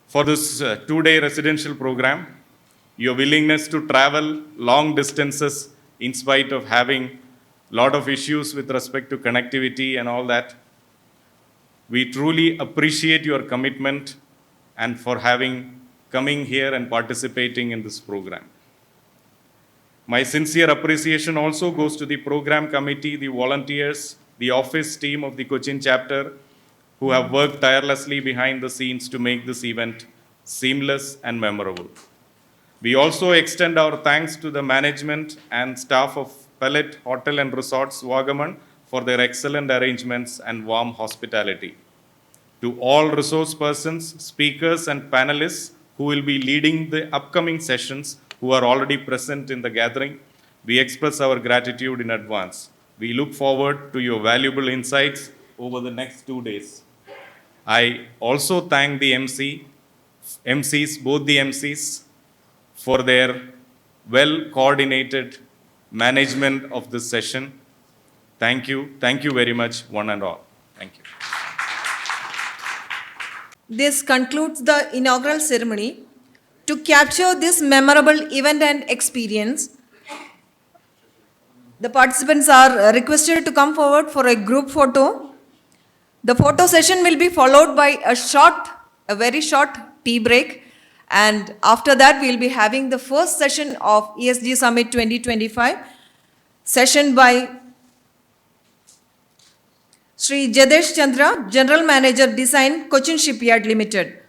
for this two-day residential program. Your willingness to travel long distances in spite of having a lot of issues with respect to connectivity and all that. We truly appreciate your commitment and for coming here and participating in this program. My sincere appreciation also goes to the program committee, the volunteers, the office team of the Cochin chapter, who have worked tirelessly behind the scenes to make this event seamless and memorable. We also extend our thanks to the management and staff of Pellet Hotel and Resorts, Vagamon, for their excellent arrangements and warm hospitality. To all resource persons, speakers, and panelists who will be leading the upcoming sessions, who are already present in the gathering, we express our gratitude in advance. We look forward to your valuable insights over the next 2 days. I also thank the MCs, both the MCs, for their well-coordinated management of this session. Thank you. Thank you very much, one and all. Thank you. This concludes the inaugural ceremony. To capture this memorable event and experience, the participants are requested to come forward for a group photo. The photo session will be followed by a very short tea break, and after that we will be having the first session of ESG Summit 2025, session by Sri Jadesh Chandra, General Manager Design, Cochin Shipyard Limited.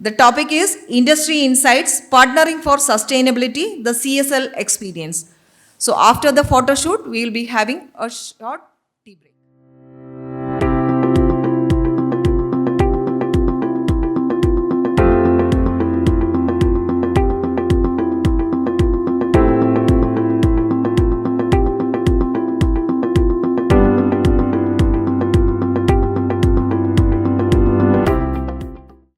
The topic is Industry Insights, Partnering for Sustainability, the CSL Experience. So after the photo shoot, we will be having a short